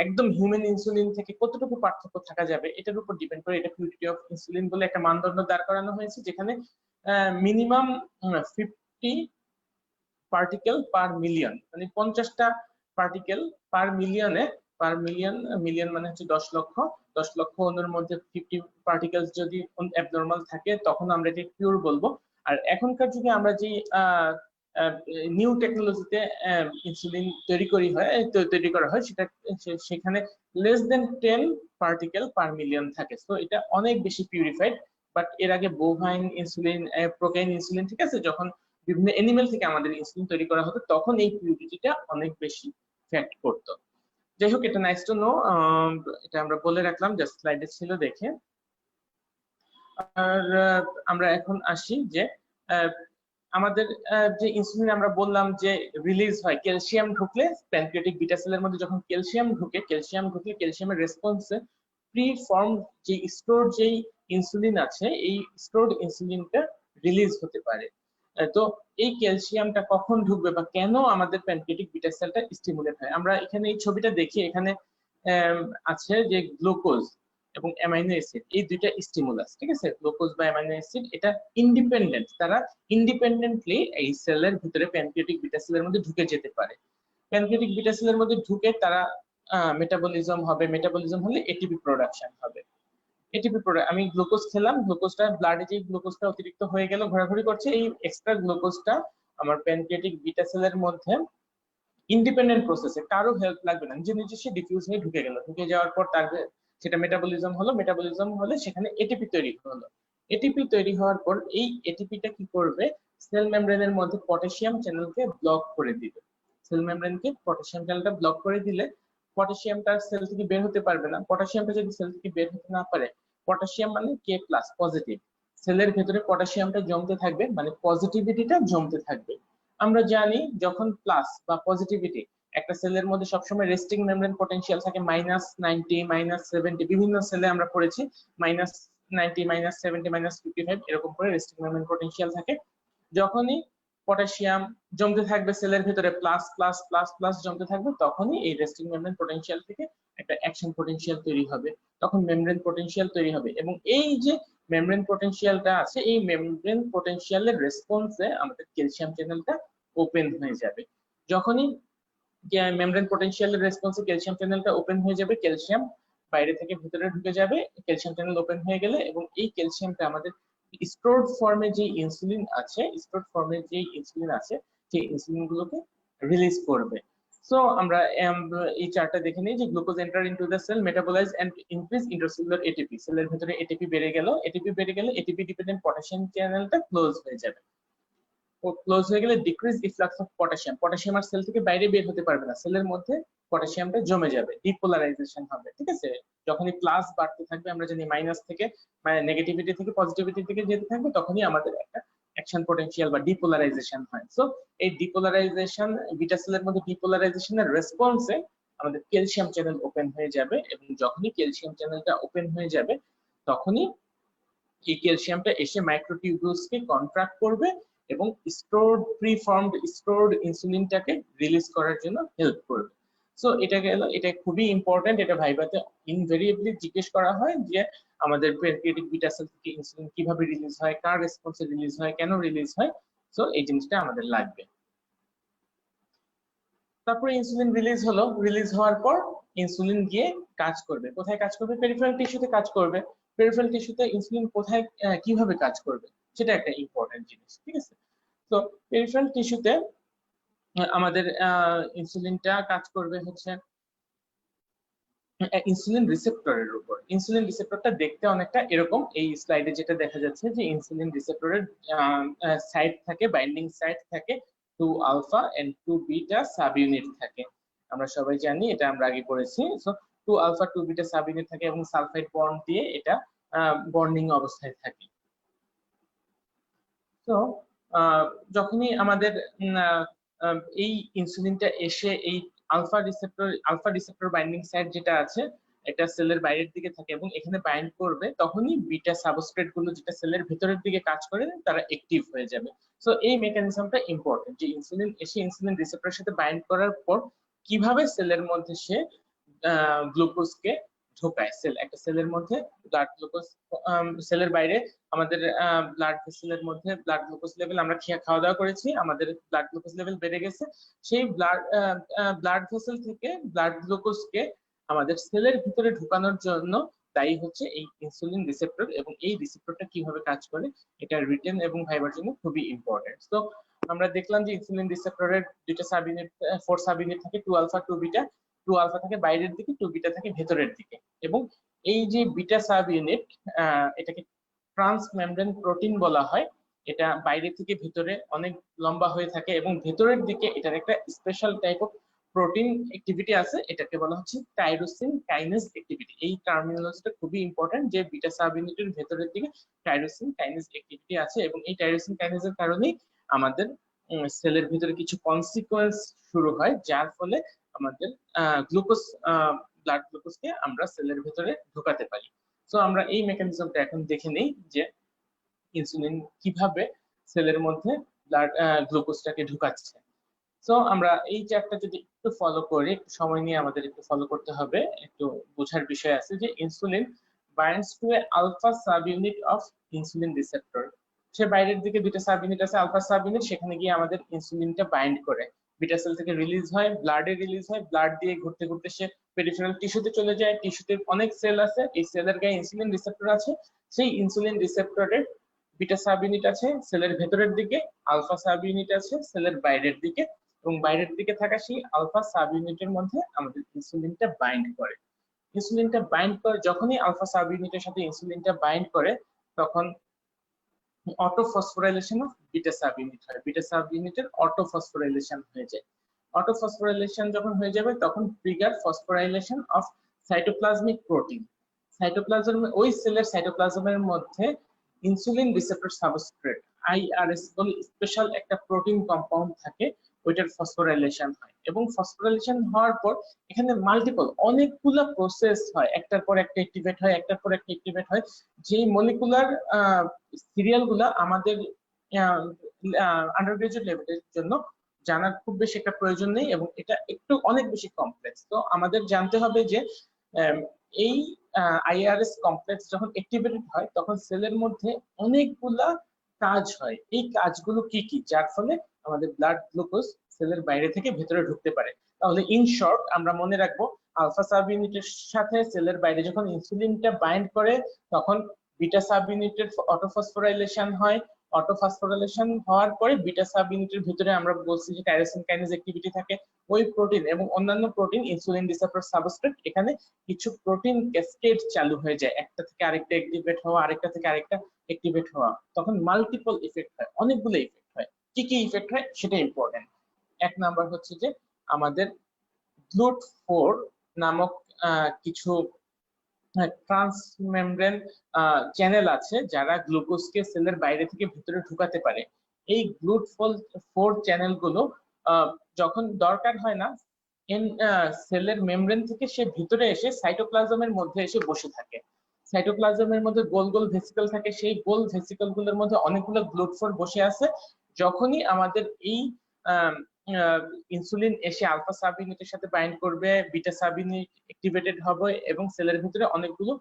একদম হিউম্যান ইনসুলিন থেকে কতটুকু পার্থক্য থাকা যাবে, এটার উপর ডিপেন্ড করে এটা পিউরিটি অফ ইনসুলিন বলে একটা মানদণ্ড দাঁড় করানো হয়েছে, যেখানে মিনিমাম 50 পার্টিকেল পার মিলিয়ন, মানে 50টা পার্টিকেল পার মিলিয়নে, মিলিয়ন মানে হচ্ছে 10 লক্ষ অণুর মধ্যে 50 পার্টিকেলস যদি অ্যাবনরমাল থাকে তখন আমরা এটাকে পিওর বলবো। আর এখনকার যুগে আমরা যে নিউ টেকনোলজিতে ইনসুলিন তৈরি করা হয় সেটা সেখানে less than 10 particle per million থাকে। তো এটা অনেক বেশি পিউরিফাইড। বাট এর আগে বোভাইন ইনসুলিন, প্রোকাইন ইনসুলিন, ঠিক আছে, যখন বিভিন্ন অ্যানিমেল থেকে আমাদের ইনসুলিন তৈরি করা হতো তখন এই পিউরিটিটা অনেক বেশি ফ্যাক্ট করতো। যাই হোক, এটা নাইস টু নো, এটা আমরা বলে রাখলাম, জাস্ট স্লাইডে ছিল দেখে। আর আমরা এখন আসি যে আমাদের যে ইনসুলিন আমরা বললাম যে রিলিজ হয় ক্যালসিয়াম ঢুকলে, প্যানক্রিয়াটিক বিটা সেলের মধ্যে যখন ক্যালসিয়াম ঢুকলে ক্যালসিয়ামের রেসপন্সে প্রি ফর্ম যে স্টোর যেই ইনসুলিন আছে, এই স্টোরড ইনসুলিনটা রিলিজ হতে পারে। তো এই ক্যালসিয়ামটা কখন ঢুকবে বা কেন আমাদের প্যানক্রিয়াটিক বিটা সেলটা স্টিমুলেট হয়, আমরা এখানে এই ছবিটা দেখি, এখানে আছে যে গ্লুকোজ এবং অ্যামাইনো অ্যাসিড, এই দুইটা স্টিমুলাস, ঠিক আছে। গ্লুকোজ বা অ্যামাইনো অ্যাসিড এটা ইন্ডিপেন্ডেন্ট, তারা ইন্ডিপেন্ডেন্টলি এই সেলের ভিতরে প্যানক্রিয়াটিক বিটা সেলের মধ্যে ঢুকে যেতে পারে। প্যানক্রিয়াটিক বিটা সেলের মধ্যে ঢুকে তারা মেটাবলিজম হবে, মেটাবলিজম হলে এটিপি প্রোডাকশন হবে। এটিপি প্রোডাক্ট, আমি গ্লুকোজ খেলাম, গ্লুকোজটা ব্লাডে যে গ্লুকোজটা অতিরিক্ত হয়ে গেল, ঘোরাঘুরি করছে, এই এক্সট্রা গ্লুকোজটা আমার প্যানক্রিয়াটিক বিটা সেলের মধ্যে ইন্ডিপেন্ডেন্ট প্রসেসে, কারো হেল্প লাগবে না, নিজে নিজে সে ডিফিউজ হয়ে ঢুকে গেল। ঢুকে যাওয়ার পর তার সেটা মেটাবলিজম হলো, মেটাবলিজম হলে সেখানে এটিপি তৈরি হলো। এটিপি তৈরি হওয়ার পর এই এটিপিটা কি করবে, সেল মেমব্রেনের মধ্যে পটাশিয়াম চ্যানেলকে ব্লক করে দিবে। সেল মেমব্রেনকে পটাশিয়াম চ্যানেলটা ব্লক করে দিলে পটাশিয়ামটা সেল থেকে বের হতে পারবে না। পটাশিয়ামটা যদি সেল থেকে বের হতে না পারে, পটাশিয়াম মানে কে প্লাস পজিটিভ, সেলের ভেতরে পটাশিয়ামটা জমতে থাকবে, মানে পজিটিভিটিটা জমতে থাকবে। আমরা জানি যখন প্লাস বা পজিটিভিটি, একটা সেলের মধ্যে সবসময় রেস্টিং মেমব্রেন পটেনশিয়াল থাকে -90, -70, বিভিন্ন সেলে আমরা পড়েছি -90, -70, -55 এরকম করে রেস্টিং মেমব্রেন পটেনশিয়াল থাকে। যখনই পটাশিয়াম জমতে থাকবে সেলের ভিতরে, প্লাস প্লাস প্লাস প্লাস জমতে থাকবে, তখনই এই রেস্টিং মেমব্রেন পটেনশিয়াল থেকে একটা অ্যাকশন পটেনশিয়াল তৈরি হবে, তখন মেমব্রেন পটেনশিয়াল তৈরি হবে। এবং এই যে মেমব্রেন পটেনশিয়ালটা আছে, এই মেমব্রেন পটেনশিয়ালের রেসপন্সে আমাদের ক্যালসিয়াম চ্যানেলটা ওপেন হয়ে যাবে। যখনই মেমব্রেন পটেনশিয়ালের রেসপন্সে ক্যালসিয়াম চ্যানেলটা ওপেন হয়ে যাবে, ক্যালসিয়াম বাইরে থেকে ভিতরে ঢুকে যাবে, ক্যালসিয়াম চ্যানেল ওপেন হয়ে গেলে, এবং এই ক্যালসিয়ামটা আমাদের স্টোরড ফর্মে যে ইনসুলিন আছে, স্টোরড ফর্মে যে ইনসুলিন আছে, সেই ইনসুলিন গুলোকে রিলিজ করবে। সো আমরা এই চার্টটা দেখে নিই যে glucose enter into the cell, metabolize and increase intercellular ATP, সেলের ভিতরে এটিপি বেড়ে গেল, এটিপি বেড়ে গেলে এটিপি ডিপেন্ডেন্ট পটাশিয়াম চ্যানেলটা ক্লোজ হয়ে যাবে। ক্লোজ হয়ে গেলে decrease influx of potassium, potassium আর সেল থেকে বাইরে বের হতে পারবে না, সেলের মধ্যে পটাশিয়ামটা জমে যাবে, ডিপোলারাইজেশন হবে, ঠিক আছে। যখনই প্লাস বাড়তে থাকবে, আমরা জানি মাইনাস থেকে নেগেটিভিটি থেকে পজিটিভিটি থেকে যেতে থাকবে, তখনই আমাদের একটা অ্যাকশন পটেনশিয়াল বা ডিপোলারাইজেশন হয়। সো এই ডিপোলারাইজেশন, বিটা সেলের মধ্যে ডিপোলারাইজেশনের রেসপন্সে আমাদের ক্যালসিয়াম চ্যানেল ওপেন হয়ে যাবে, এবং যখনই ক্যালসিয়াম চ্যানেলটা ওপেন হয়ে যাবে, তখনই এই ক্যালসিয়ামটা এসে মাইক্রোটিউবুলসকে কন্ট্রাক্ট করবে এবং স্টোরড প্রিফর্মড স্টোরড ইনসুলিনটাকে রিলিজ করার জন্য হেল্প করবে। সো এটা গেল, এটা খুবই ইম্পর্টেন্ট, এটা ভাইভাতে ইনভেরিয়েবলি জিজ্ঞেস করা হয় যে আমাদের প্যানক্রিয়াটিক বিটা সেল থেকে ইনসুলিন কিভাবে রিলিজ হয়, কার রেসপন্সে রিলিজ হয়, কেন রিলিজ হয়। সো এই জিনিসটা আমাদের লাগবে। তারপরে ইনসুলিন রিলিজ হলো, রিলিজ হওয়ার পর ইনসুলিন গিয়ে কাজ করবে, কোথায় কাজ করবে, পেরিফেরাল টিস্যুতে কাজ করবে। পেরিফেরাল টিস্যুতে ইনসুলিন কোথায় কিভাবে কাজ করবে, সেটা একটা ইম্পর্টেন্ট জিনিস, ঠিক আছে। তো পেরিফেরাল টিস্যুতে আমাদের ইনসুলিনটা কাজ করবে হচ্ছে ইনসুলিন রিসেপ্টরের উপর। ইনসুলিন রিসেপ্টরটা দেখতে অনেকটা এরকম, এই স্লাইডে যেটা দেখা যাচ্ছে যে ইনসুলিন রিসেপ্টরের সাইট থাকে, বাইন্ডিং সাইট থাকে 2 alpha and 2 beta subunit থাকে। আমরা সবাই জানি, এটা আমরা আগে পড়েছি। So 2 alpha 2 beta subunit থাকে এবং সালফাইড বন্ড দিয়ে এটা বন্ডিং অবস্থায় থাকে। তো যখনই আমাদের এই ইনসুলিনটা এসে এই আলফা রিসেপ্টর বাইন্ডিং সাইট যেটা আছে, এটা সেলের বাইরের দিকে থাকে এবং এখানে বাইন্ড করবে, তখনই বিটা সাবস্ট্রেট গুলো যেটা সেলের ভেতরের দিকে কাজ করে, তারা অ্যাক্টিভ হয়ে যাবে। সো এই মেকানিজমটা ইম্পর্টেন্ট, যে ইনসুলিন এসে ইনসুলিন রিসেপ্টরের সাথে বাইন্ড করার পর কিভাবে সেলের মধ্যে সে গ্লুকোজকে ঢোকায়। একটা সেলের মধ্যে ব্লাড গ্লুকোজ, সেলের বাইরে আমাদের ব্লাড ভেসেলের মধ্যে ব্লাড গ্লুকোজ লেভেল, আমরা খাওয়া দাওয়া করেছি, আমাদের ব্লাড গ্লুকোজ লেভেল বেড়ে গেছে, সেই ব্লাড ভেসেল থেকে ব্লাড গ্লুকোজকে আমাদের সেলের ভিতরে ঢোকানোর জন্য দায়ী হচ্ছে এই ইনসুলিন রিসেপ্টর। এবং এই রিসেপ্টরটা কিভাবে কাজ করে, এটা রিটেন এবং ভাইবার জন্য খুবই ইম্পর্টেন্ট। তো আমরা দেখলাম যে ইনসুলিন রিসেপ্টরের দুইটা সাব ইউনিট, 4 সাব ইউনিট থাকে, 2 আলফা 2 বিটা। 2 আলফা থাকে বাইরের দিকে, 2 বিটা থাকে ভেতরের দিকে। এবং এই যে বিটা সাব ইউনিট, এটাকে ট্রান্স মেমব্রেন প্রোটিন বলা হয়। এটা বাইরে থেকে ভিতরে অনেক লম্বা হয়ে থাকে এবং ভেতরের দিকে এটার একটা special type of protein activity আছে, এটাকে বলা হচ্ছে টাইরোসিন কাইনেজ অ্যাক্টিভিটি। এই টার্মিনোলজিটা খুবই ইম্পর্টেন্ট, যে বিটা সাব ইউনিটের ভেতরের দিকে টাইরোসিন কাইনেজ অ্যাক্টিভিটি আছে, এবং এই টাইরোসিন কাইনেজের কারণেই আমাদের সেলের ভিতরে কিছু কনসিকোয়েন্স শুরু হয়, যার ফলে আমাদের গ্লুকোজ, ব্লাড গ্লুকোজকে আমরা সেলের ভিতরে ঢোকাতে পারি। সো আমরা এই মেকানিজমটা এখন দেখে নেই, যে ইনসুলিন কিভাবে সেলের মধ্যে ব্লাড গ্লুকোজটাকে ঢুকাচ্ছে। সো আমরা এই চ্যাপ্টার যদি একটু ফলো করি, একটু সময় নিয়ে আমাদের একটু ফলো করতে হবে, একটু বোঝার বিষয় আছে যে insulin binds to a alpha sub unit of insulin receptor. সে বাইরের দিকে দুইটা সাব ইউনিট আছে, আলফা সাব ইউনিট, সেখানে গিয়ে আমাদের ইনসুলিনটা বাইন্ড করে, বিটা সেল থেকে রিলিজ হয়, ব্লাডে রিলিজ হয়, ব্লাড দিয়ে ঘুরতে ঘুরতে সে পেরিফেরাল টিস্যুতে চলে যায়, টিস্যুতে অনেক সেল আছে, এই সেলের গায়ে ইনসুলিন রিসেপ্টর আছে, সেই ইনসুলিন রিসেপ্টরের বিটা সাব ইউনিট আছে সেলের ভেতরের দিকে, আলফা সাব ইউনিট আছে সেলের বাইরের দিকে, এবং বাইরের দিকে থাকা সেই আলফা সাব ইউনিটের মধ্যে আমাদের ইনসুলিনটা বাইন্ড করে। ইনসুলিনটা বাইন্ড করে, যখনই আলফা সাব ইউনিটের সাথে ইনসুলিনটা বাইন্ড করে তখন অটোফসফোরাইলেশন অফ বিটা সাব ইউনিট হয়, বিটা সাব ইউনিটের অটোফসফোরাইলেশন হয়ে যায়। অটোফসফোরাইলেশন যখন হয়ে যাবে তখন trigger phosphorylation of cytoplasmic protein. Cytoplasm, ওই সেলের সাইটোপ্লাজমের মধ্যে ইনসুলিন রিসেপ্টর সাবস্ট্রেট আইআরএস বলে স্পেশাল একটা প্রোটিন কম্পাউন্ড থাকে, ওইটার ফসফোরাইলেশন হয়, এবং ফসফোরাইলেশন হওয়ার পর এখানে মাল্টিপল অনেকগুলা প্রসেস হয়, একটার পর একটা অ্যাক্টিভেট হয়, একটার পর একটা অ্যাক্টিভেট হয়, যেই মলিকুলার সিরিয়াল গুলা আমাদের আন্ডারগ্রাজুয়েট লেভেলের জন্য জানার খুব বেশি একটা প্রয়োজন নেই, এবং এটা একটু অনেক বেশি কমপ্লেক্স। তো আমাদের জানতে হবে যে এই আইআরএস কমপ্লেক্স যখন অ্যাক্টিভেটেড হয় তখন সেলের মধ্যে অনেকগুলা কাজ হয়, এই কাজগুলো কি কি, যার ফলে আমাদের ব্লাড গ্লুকোজ সেলের বাইরে থেকে ভেতরে ঢুকতে পারে। তাহলে ইন শর্ট আমরা মনে রাখবো, আলফা সাব ইউনিটের সাথে সেলের বাইরে যখন ইনসুলিনটা বাইন্ড করে তখন বিটা সাব ইউনিটের অটোফসফোরাইলেশন হয়, অটোফসফোরাইলেশন হওয়ার পরে বিটা সাব ইউনিটের ভিতরে আমরা বলছি যে টাইরোসিন কাইনেজ অ্যাক্টিভিটি থাকে, ওই প্রোটিন এবং অন্যান্য প্রোটিন ইনসুলিন রিসেপ্টর সাবস্ট্রেট, এখানে কিছু প্রোটিন ক্যাসকেড চালু হয়ে যায়, একটা থেকে আরেকটা অ্যাক্টিভেট হওয়া, আরেকটা থেকে আরেকটা অ্যাক্টিভেট হওয়া, তখন মাল্টিপল ইফেক্ট হয়, অনেকগুলো ইফেক্ট হয়। কি কি ইফেক্ট হয় সেটা ইম্পর্টেন্ট। এক নাম্বার হচ্ছে যে আমাদের গ্লুট4 নামক কিছু ট্রান্সমেমব্রেন চ্যানেল আছে যারা গ্লুকোজকে সেলের বাইরে থেকে ভিতরে ঢুকাতে পারে। এই গ্লুট4 চ্যানেলগুলো যখন দরকার হয় না সেলের মেমব্রেন থেকে সে ভিতরে এসে সাইটোপ্লাজমের মধ্যে এসে বসে থাকে। সাইটোপ্লাজমের মধ্যে গোল গোল ভেসিকল থাকে, সেই গোল ভেসিকল গুলোর মধ্যে অনেকগুলো গ্লুট4 বসে আছে। যখনই আমাদের এই ইনসুলিন এসে আলফা সাব ইউনিটের সাথে বাইন্ড করবে, বিটা সাব ইউনিট অ্যাক্টিভেটেড হবে এবং সেলের ভিতরে অনেকগুলো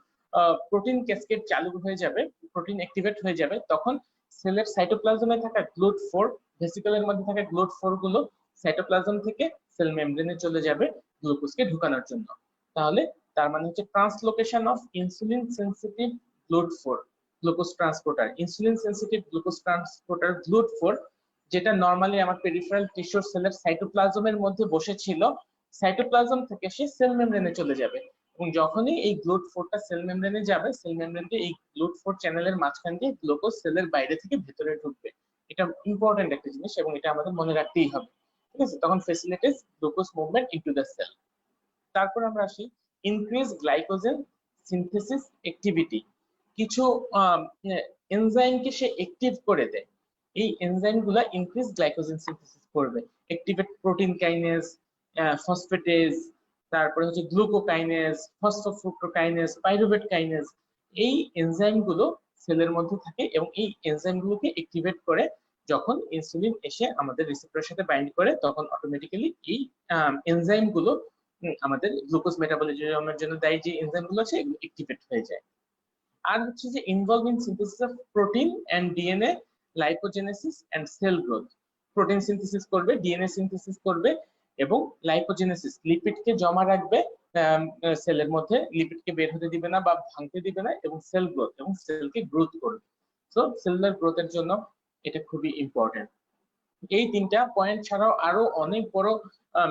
প্রোটিন ক্যাসকেড চালু হয়ে যাবে, প্রোটিন অ্যাক্টিভেট হয়ে যাবে, তখন সেলের সাইটোপ্লাজমে থাকা গ্লুট4 ভেসিকলের মধ্যে থাকা গ্লুট4 গুলো সাইটোপ্লাজম থেকে সেল মেমব্রেনে চলে যাবে গ্লুকোজকে ঢুকানোর জন্য। তাহলে তার মানে হচ্ছে translocation of insulin sensitive GLUT4 glucose transporter, insulin sensitive glucose transporter GLUT4, যেটা নরমালি আমার পেরিফেরাল টিস্যুর সেলের সাইটোপ্লাজমের মধ্যে বসেছিল, সাইটোপ্লাজম থেকে সে সেল মেমব্রেনে চলে যাবে, এবং যখনই এই গ্লুট4টা সেল মেমব্রেনে যাবে, সেল মেমব্রেন দিয়ে এই গ্লুট4 চ্যানেলের মাঝখান দিয়ে গ্লুকোজ সেলের বাইরে থেকে ভেতরে ঢুকবে। এটা ইম্পর্টেন্ট একটা জিনিস এবং এটা আমাদের মনে রাখতেই হবে, ঠিক আছে? তখন facilitates glucose movement into the cell. তারপর আমরা আসি ইনক্রিজ গ্লাইকোজেন সিনথেসিস অ্যাক্টিভিটি। কিছু এনজাইমকে সে অ্যাক্টিভ করে দেয়, এই এনজাইমগুলো ইনক্রিজ গ্লাইকোজেন সিনথেসিস করবে, অ্যাক্টিভেট প্রোটিন কাইনেজ, ফসফেটেজ, তারপরে হচ্ছে গ্লুকোকাইনেজ, ফসফোফ্রুক্টোকাইনেজ, পাইরুভেট কাইনেজ, এই এনজাইমগুলো সেলের মধ্যে থাকে এবং এই এনজাইমগুলোকে অ্যাক্টিভেট করে। যখন ইনসুলিন এসে আমাদের রিসেপ্টরের সাথে বাইন্ড করে তখন অটোমেটিক্যালি এই এনজাইমগুলো আমাদের গ্লুকোজ মেটাবলিজমের জন্য দায়ী যে এনজাইমগুলো আছে এগুলো অ্যাক্টিভেট হয়ে যায়। আর হচ্ছে যে involve in synthesis of protein and DNA, lipogenesis and cell growth. Protein synthesis করবে, ডিএনএ সিনথেসিস করবে এবং লাইপোজেনেসিস লিপিডকে জমা রাখবে সেলের মধ্যে, লিপিডকে বের হতে দিবে না বা ভাঙতে দিবে না, এবং সেল গ্রোথ এবং সেলকে গ্রোথ করবে। সো সেলুলার গ্রোথের জন্য এটা খুবই ইম্পর্টেন্ট। এই তিনটা পয়েন্ট ছাড়াও আরো অনেক বড়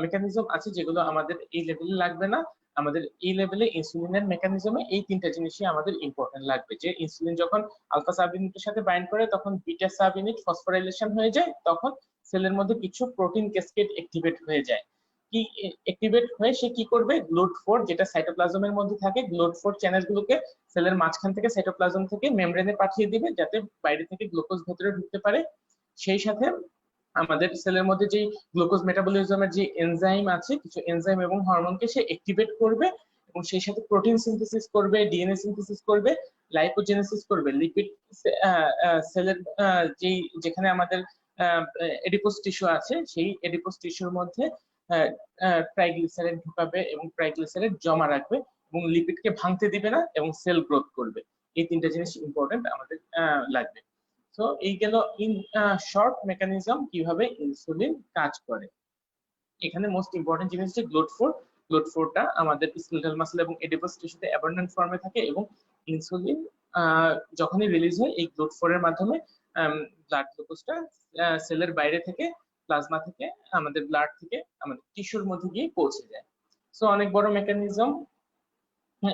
মেকানিজম আছে যেগুলো আমাদের এই লেভেলে লাগবে না, আমাদের এই লেভেলে ইনসুলিনের মেকানিজমে এই তিনটা জিনিসই আমাদের ইম্পর্টেন্ট লাগবে। যে ইনসুলিন যখন আলফা সাব ইউনিটের সাথে বাইন্ড করে তখন বিটা সাব ইউনিট ফসফোরাইলেশন হয়ে যায়, তখন সেলের মধ্যে কিছু প্রোটিন ক্যাসকেড অ্যাক্টিভেট হয়ে যায়। কি অ্যাক্টিভেট হয়ে সে কি করবে, গ্লুট4 যেটা সাইটোপ্লাজমের মধ্যে থাকে, গ্লুট4 চ্যানেলগুলোকে সেলের মাঝখান থেকে সাইটোপ্লাজম থেকে মেমব্রেনে পাঠিয়ে দিবে যাতে বাইরে থেকে গ্লুকোজ ভেতরে ঢুকতে পারে। সেই সাথে আমাদের সেলের মধ্যে যে গ্লুকোজ মেটাবলিজমের যে এনজাইম আছে, কিছু এনজাইম এবং হরমোনকে সে অ্যাক্টিভেট করবে এবং সেই সাথে প্রোটিন সিনথেসিস করবে, ডিএনএ সিনথেসিস করবে, লাইপোজেনেসিস করবে, লিপিড সেলের যেখানে আমাদের এডিপোস টিস্যু আছে, সেই এডিপোস টিস্যুর মধ্যে ট্রাইগ্লিসারাইড ঢুকাবে এবং ট্রাইগ্লিসারাইড জমা রাখবে এবং লিপিডকে ভাঙতে দিবে না এবং সেল গ্রোথ করবে। এই তিনটা জিনিস ইম্পর্টেন্ট আমাদের লাগবে। সো এই গেল ইন শর্ট মেকানিজম কিভাবে ইনসুলিন কাজ করে। এখানে মোস্ট ইম্পর্টেন্ট জিনিস যে গ্লুট4টা আমাদের স্কেলেটাল মাসল এবং এডিপোস টিস্যুতে অ্যাবান্ডেন্ট ফর্মে থাকে এবং ইনসুলিন যখনই রিলিজ হয় এই গ্লুট4 এর মাধ্যমে ব্লাড গ্লুকোজটা সেলের বাইরে থেকে প্লাজমা থেকে আমাদের ব্লাড থেকে আমাদের টিস্যুর মধ্যে গিয়ে পৌঁছে যায়। সো অনেক বড় মেকানিজম,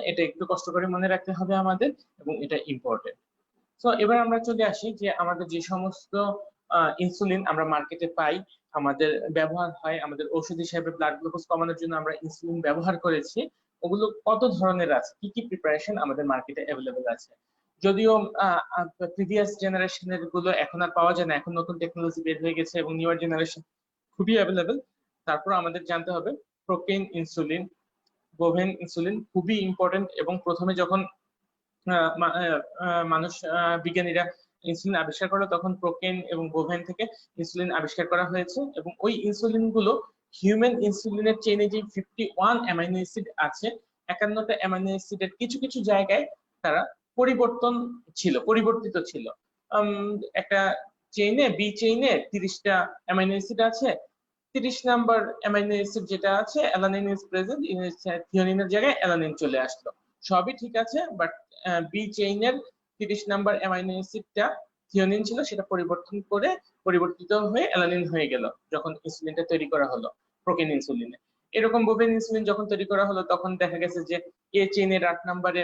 এটা একটু কষ্ট করে মনে রাখতে হবে আমাদের এবং এটা ইম্পর্টেন্ট। সো এবার আমরা চলে আসি যে আমাদের যে সমস্ত ইনসুলিন আমরা মার্কেটে পাই, আমাদের ব্যবহার হয়, আমাদের ঔষধ হিসেবে ব্লাড গ্লুকোজ কমানোর জন্য আমরা ইনসুলিন ব্যবহার করেছি, ওগুলো কত ধরনের আছে, কি কি প্রিপারেশন আমাদের মার্কেটে অ্যাভেলেবল আছে। যদিও প্রিভিয়াস জেনারেশনের গুলো এখন আর পাওয়া যায় না, এখন নতুন টেকনোলজি বের হয়ে গেছে এবং নিউয়ার জেনারেশন খুবই অ্যাভেলেবল। তারপর আমাদের জানতে হবে প্রোকেন ইনসুলিন, বোভেন ইনসুলিন খুবই ইম্পর্টেন্ট। এবং প্রথমে যখন মানুষ বিজ্ঞানীরা ইনসুলিন আবিষ্কার করলো তখন প্রোকেন এবং বোভেন থেকে ইনসুলিন আবিষ্কার করা হয়েছে এবং ওই ইনসুলিন গুলো হিউম্যান ইনসুলিনের চেইনে যে 51 অ্যামাইনো অ্যাসিড আছে, 51টা অ্যামাইনো অ্যাসিডের কিছু কিছু জায়গায় তারা পরিবর্তিত ছিল। একটা চেইনে, বি চেইনে 30টা অ্যামাইনো অ্যাসিড আছে, 30 নাম্বার অ্যামাইনো অ্যাসিড যেটা আছে অ্যালানিন ইজ প্রেজেন্ট, থিওনিনের জায়গায় অ্যালানিন চলে আসলো, সবই ঠিক আছে। বাট বি চেইনের 30 নাম্বার অ্যামাইনো অ্যাসিডটা থিওনিন ছিল, সেটা পরিবর্তিত হয়ে অ্যালানিন হয়ে গেল যখন ইনসুলিনটা তৈরি করা হলো প্রোকেন ইনসুলিনে। এরকম বোভেন ইনসুলিন যখন তৈরি করা হলো তখন দেখা গেছে যে এ চেইনের 8 নাম্বারে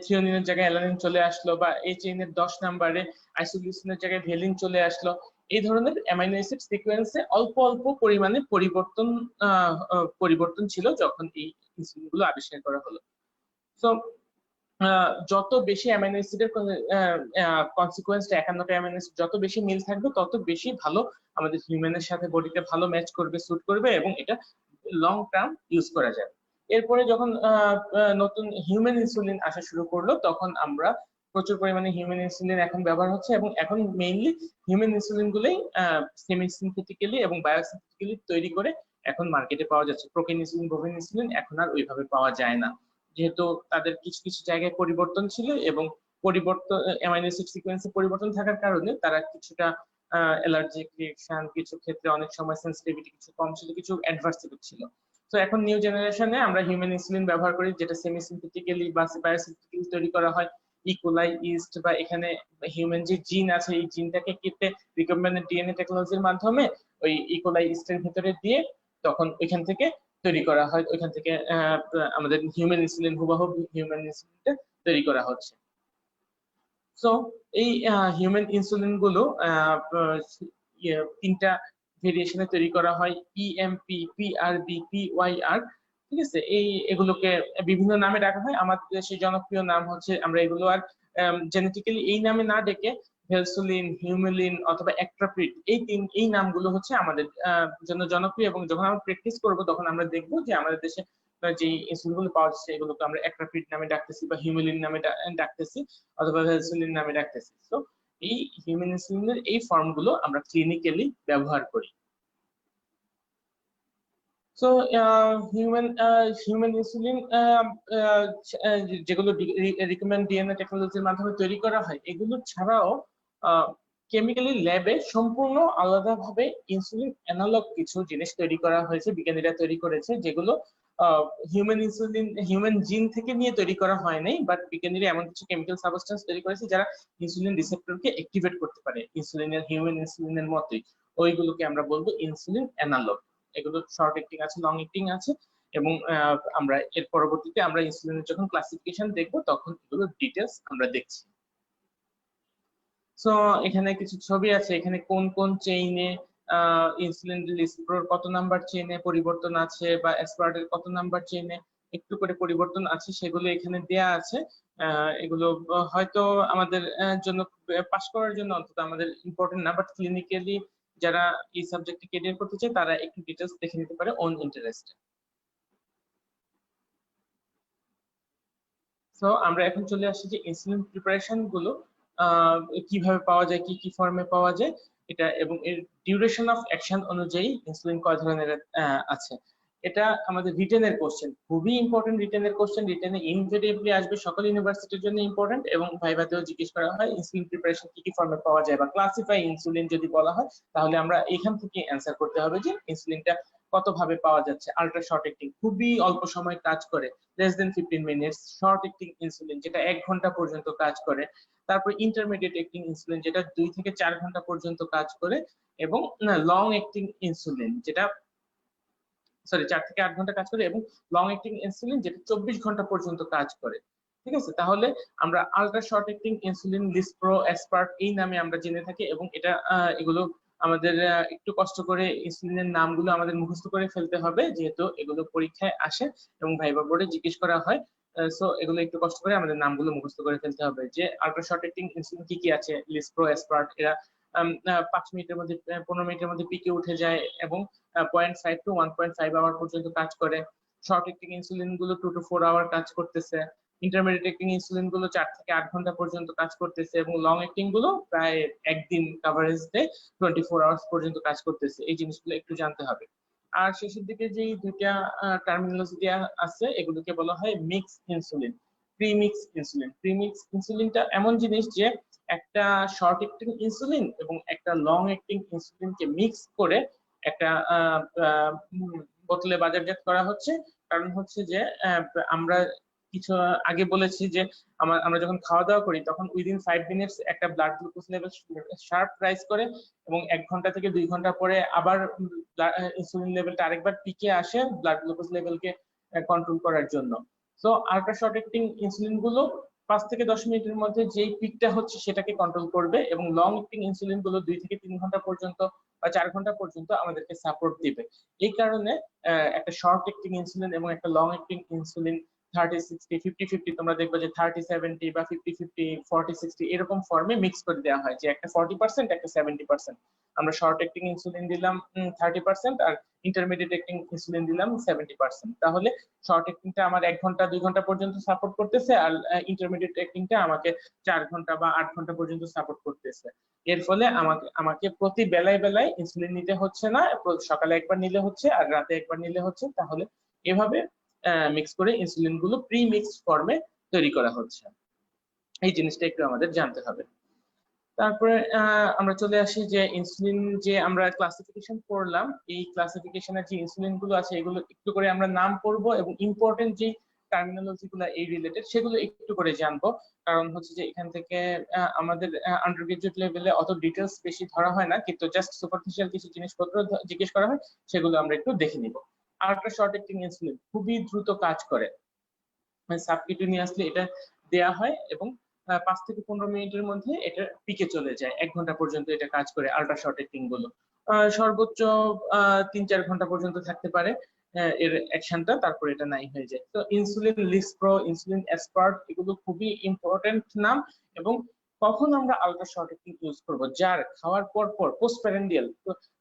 থিওনিনের জায়গায় অ্যালানিন চলে আসলো, বা এই চেইনের 10 নাম্বারে আইসোলিউসিনের জায়গায় ভ্যালিন চলে আসলো। এই ধরনের অ্যামাইনো অ্যাসিড সিকোয়েন্সে অল্প অল্প পরিমাণে পরিবর্তন ছিল যখন এই ইনসুলিনগুলো আবিষ্কার করা হলো। সো যত বেশি অ্যামাইনো অ্যাসিডের কনসিকোয়েন্সটা 51টা অ্যামাইনো অ্যাসিড যত বেশি মিল থাকবে তত বেশি ভালো আমাদের হিউম্যানের সাথে বডিতে ভালো ম্যাচ করবে, স্যুট করবে এবং এটা লং টার্ম ইউজ করা যাবে। এরপরে যখন নতুন হিউম্যান ইনসুলিন আসা শুরু করলো তখন আমরা প্রচুর পরিমাণে হিউম্যান ইনসুলিন এখন ব্যবহার হচ্ছে এবং এখন মেইনলি হিউম্যান ইনসুলিন গুলোই সেমি সিনথেটিক্যালি এবং বায়োসিনথেটিক্যালি তৈরি করে এখন মার্কেটে পাওয়া যাচ্ছে। প্রোকেন ইনসুলিন, বোভেন ইনসুলিন এখন আর ওইভাবে পাওয়া যায় না, যেহেতু তাদের কিছু কিছু জায়গায় পরিবর্তন ছিল এবং অ্যামাইনো অ্যাসিড সিকোয়েন্সে পরিবর্তন থাকার কারণে তারা কিছুটা অ্যালার্জিক রিঅ্যাকশন, কিছু ক্ষেত্রে অনেক সময় সেনসিটিভিটি কিছু কম ছিল, কিছু অ্যাডভার্স ইফেক্ট ছিল। তো এখন নিউ জেনারেশনে আমরা হিউম্যান ইনসুলিন ব্যবহার করি যেটা সেমি সিনথেটিক্যালি বা বায়োসিনথেটিক্যালি তৈরি করা হয়। ইকোলাই, ইস্ট বা এখানে হিউম্যান যে জিন আছে এই জিনটাকে কেটে রিকম্বিনেন্ট ডিএনএ টেকনোলজির মাধ্যমে ওই ইকোলাই ইস্টের ভিতরে দিয়ে তখন ওইখান থেকে তৈরি করা হয়, ওইখান থেকে আমাদের হিউম্যান ইনসুলিন, হুবহু হিউম্যান ইনসুলিনটা তৈরি করা হচ্ছে। সো এই হিউম্যান ইনসুলিন গুলো তিনটা ভেরিয়েশনে তৈরি করা হয়, ইএমপি, পিআরবি, পিওয়াইআর, ঠিক আছে। এগুলোকে বিভিন্ন নামে ডাকা হয়। আমাদের দেশে জনপ্রিয় নাম হচ্ছে, আমরা এগুলো আর জেনেটিক্যালি এই নামে না ডেকে ভেলসুলিন, হিউমেলিন অথবা অ্যাক্ট্রাপ্রিড, এই নামগুলো হচ্ছে আমাদের জন্য জনপ্রিয়। এবং যখন আমরা প্র্যাকটিস করব তখন আমরা দেখবো যে আমাদের দেশে যে ইনসুলিন গুলো পাওয়া যাচ্ছে এগুলোকে আমরা অ্যাক্ট্রাপ্রিড নামে ডাকতেছি বা হিউমেলিন নামে ডাকতেছি অথবা ভেলসুলিন নামে ডাকতেছি। তো এই হিউম্যান ইনসুলিনের এই ফর্ম গুলো আমরা ক্লিনিক্যালি ব্যবহার করি। সো হিউম্যান ইনসুলিন যেগুলো রিকমেন্ড ডিএনএ টেকনোলজির মাধ্যমে তৈরি করা হয়, এগুলো ছাড়াও কেমিক্যালি ল্যাবে সম্পূর্ণ আলাদাভাবে ইনসুলিন অ্যানালগ কিছু জিনিস তৈরি করা হয়েছে, বিজ্ঞানীরা তৈরি করেছে, যেগুলো হিউম্যান ইনসুলিন, হিউম্যান জিন থেকে নিয়ে তৈরি করা হয় নাই, বাট বিজ্ঞানীরা এমন কিছু কেমিক্যাল সাবস্টেন্স তৈরি করেছে যারা ইনসুলিন রিসেপ্টরকে অ্যাক্টিভেট করতে পারে ইনসুলিনের, হিউম্যান ইনসুলিনের মতোই। ওইগুলোকে আমরা বলবো ইনসুলিন অ্যানালগ। এগুলো শর্ট অ্যাক্টিং আছে, লং অ্যাক্টিং আছে এবং আমরা এর পরবর্তীতে আমরা ইনসুলিনের যখন ক্লাসিফিকেশন দেখব তখন এগুলো ডিটেলস আমরা দেখছি। সো এখানে কিছু ছবি আছে, এখানে কোন কোন চেইনে ইনসুলিন রিলিজ কত নাম্বার চেইনে পরিবর্তন আছে বা অ্যাসপার্টের কত নাম্বার চেইনে একটু করে পরিবর্তন আছে সেগুলো এখানে দেয়া আছে। এগুলো হয়তো আমাদের জন্য পাস করার জন্য অন্তত আমাদের ইম্পর্টেন্ট না, বাট ক্লিনিক্যালি যারা এই সাবজেক্টে ক্যারিয়ার করতে চায় তারা একটু ডিটেলস দেখে নিতে পারে অন ইন্টারেস্টে। সো আমরা এখন চলে আসি যে ইনসুলিন প্রিপারেশন গুলো কিভাবে পাওয়া যায়, কি কি ফর্মে পাওয়া যায়। এটা এবং এর ডিউরেশন অফ অ্যাকশন অনুযায়ী ইনসুলিন কয় ধরনের আছে। এটা আমাদের রিটেনের কোশ্চেন, খুবই ইম্পর্টেন্ট রিটেনের কোশ্চেন। রিটেনে ইনভেরিয়েবলি আসবে, সকল ইউনিভার্সিটির জন্য ইম্পর্টেন্ট, এবং ভাইভাতেও জিজ্ঞেস করা হয় ইনসুলিন প্রিপারেশন কি কি ফর্মে পাওয়া যায় বা ক্লাসিফাই ইনসুলিন যদি বলা হয়, তাহলে আমরা এখান থেকে অ্যান্সার করতে হবে যে ইনসুলিনটা কত ভাবে পাওয়া যাচ্ছে। আল্ট্রা শর্ট অ্যাক্টিং, খুবই অল্প সময় কাজ করে, less than 15 minutes. Short acting insulin যেটা 1 ঘন্টা পর্যন্ত কাজ করে। তারপর ইন্টারমিডিয়েট অ্যাক্টিং ইনসুলিন যেটা 2 থেকে 4 ঘন্টা পর্যন্ত কাজ করে, এবং লং অ্যাক্টিং ইনসুলিন যেটা 4 থেকে 8 ঘন্টা কাজ করে, এবং লং অ্যাক্টিং ইনসুলিন যেটা 24 ঘন্টা পর্যন্ত কাজ করে। ঠিক আছে, তাহলে আমরা ultra short acting insulin, lispro, Asphalt এই নামে আমরা জেনে থাকি, এবং এটা এগুলো আমাদের একটু কষ্ট করে ইনসুলিনের নামগুলো আমাদের মুখস্থ করে ফেলতে হবে, যেহেতু এগুলো পরীক্ষায় আসে এবং ভাইবা বোর্ডে জিজ্ঞেস করা হয়। সো এগুলো একটু কষ্ট করে আমাদের নামগুলো মুখস্থ করে ফেলতে হবে, যে আল্ট্রা শর্ট অ্যাক্টিং ইনসুলিন কি কি আছে। লিসপ্রো, অ্যাসপার্ট এরা 5 মিনিটের মধ্যে 15 মিনিটের মধ্যে পিকে উঠে যায়, এবং 0.5 to 1.5 আওয়ার পর্যন্ত কাজ করে। শর্ট অ্যাক্টিং ইনসুলিন গুলো 2 to 4 আওয়ার কাজ করতেছে। ইন্টারমিডিয়েট অ্যাক্টিং ইনসুলিন গুলো 4 থেকে 8 ঘন্টা পর্যন্ত কাজ করতেছে, এবং লং অ্যাক্টিং গুলো প্রায় একদিন কভারেজ দিয়ে 24 আওয়ার্স পর্যন্ত কাজ করতেছে। এই জিনিসগুলো একটু জানতে হবে। আর শেষের দিকে যে দুইটা টার্মিনোলজি দেয়া আছে, এগুলোকে বলা হয় mix insulin, premix insulin. Premix ইনসুলিনটা এমন জিনিস যে একটা শর্ট অ্যাক্টিং ইনসুলিন এবং একটা লং অ্যাক্টিং ইনসুলিনকে মিক্স করে একটা বোতলে বাজারজাত করা হচ্ছে। কারণ হচ্ছে যে আমরা কিছু আগে বলেছি যে আমরা যখন খাওয়া দাওয়া করি তখন উইদিন 5 মিনিটস একটা blood glucose level sharp rise করে, এবং 1 ঘন্টা থেকে 2 ঘন্টা পরে আবার ইনসুলিন লেভেলটা আরেকবার পিকে আসে ব্লাড গ্লুকোজ লেভেলকে কন্ট্রোল করার জন্য। So ultra short acting insulin গুলো 5 থেকে 10 মিনিটের মধ্যে যেই পিকটা হচ্ছে সেটাকে কন্ট্রোল করবে, এবং লং অ্যাক্টিং ইনসুলিন গুলো 2 থেকে 3 ঘন্টা পর্যন্ত বা 4 ঘন্টা পর্যন্ত আমাদেরকে সাপোর্ট দিবে। এই কারণে একটা শর্ট অ্যাক্টিং ইনসুলিন এবং একটা লং অ্যাক্টিং ইনসুলিন 30-60, 50-50 তোমরা দেখবে যে 30-70 বা 50-50, 40-60 এরকম ফর্মে মিক্স করে দেওয়া হয়, যে একটা 40% একটা 70%। আমরা শর্ট অ্যাক্টিং ইনসুলিন দিলাম 30% আর ইন্টারমিডিয়েট অ্যাক্টিং ইনসুলিন দিলাম 70%। তাহলে শর্ট অ্যাক্টিংটা আমার 1 ঘন্টা 2 ঘন্টা পর্যন্ত সাপোর্ট করতেছে, আর ইন্টারমিডিয়েট অ্যাক্টিংটা আমাকে 4 ঘন্টা বা 8 ঘন্টা পর্যন্ত সাপোর্ট করতেছে। এর ফলে আমাকে প্রতি বেলায় বেলায় ইনসুলিন নিতে হচ্ছে না, সকালে একবার নিলে হচ্ছে আর রাতে একবার নিলে হচ্ছে। তাহলে এভাবে মিক্স করে ইনসুলিন গুলো প্রি মিক্সড ফর্মে তৈরি করা হচ্ছে। এই জিনিসটা একটু আমাদের জানতে হবে। তারপরে আমরা চলে আসি যে ইনসুলিন যে আমরা ক্লাসিফিকেশন করলাম, এই ক্লাসিফিকেশনের যে ইনসুলিন গুলো আছে এগুলো একটু করে আমরা নাম করব, এবং ইম্পর্টেন্ট যে টার্মিনোলজি গুলো এই রিলেটেড সেগুলো একটু করে জানবো। কারণ হচ্ছে যে এখান থেকে আমাদের আন্ডার গ্রাজুয়েট লেভেলে অত ডিটেলস বেশি ধরা হয় না, কিন্তু জাস্ট সুপারফিশিয়াল কিছু জিনিসপত্র জিজ্ঞেস করা হয়, সেগুলো আমরা একটু দেখে নিব। আল্ট্রা শর্ট অ্যাক্টিং ইনসুলিন খুবই দ্রুত কাজ করে, সাবকিউটেনিয়াসলি এটা দেয়া হয়, এবং 5 থেকে 15 মিনিটের মধ্যে এটা পিকে চলে যায়। 1 ঘন্টা পর্যন্ত এটা কাজ করে আল্ট্রা শর্ট অ্যাক্টিং গুলো। সর্বোচ্চ 3-4 ঘন্টা পর্যন্ত থাকতে পারে এর অ্যাকশনটা, তারপর এটা নাই হয়ে যায়। তো ইনসুলিন লিসপ্রো, ইনসুলিন অ্যাসপার্ট এগুলো খুবই ইম্পর্টেন্ট নাম। এবং কখন আমরা আল্ট্রা শর্ট অ্যাক্টিং ইউজ করব, যার খাওয়ার পর পর পোস্টপ্যারেন্ডিয়াল,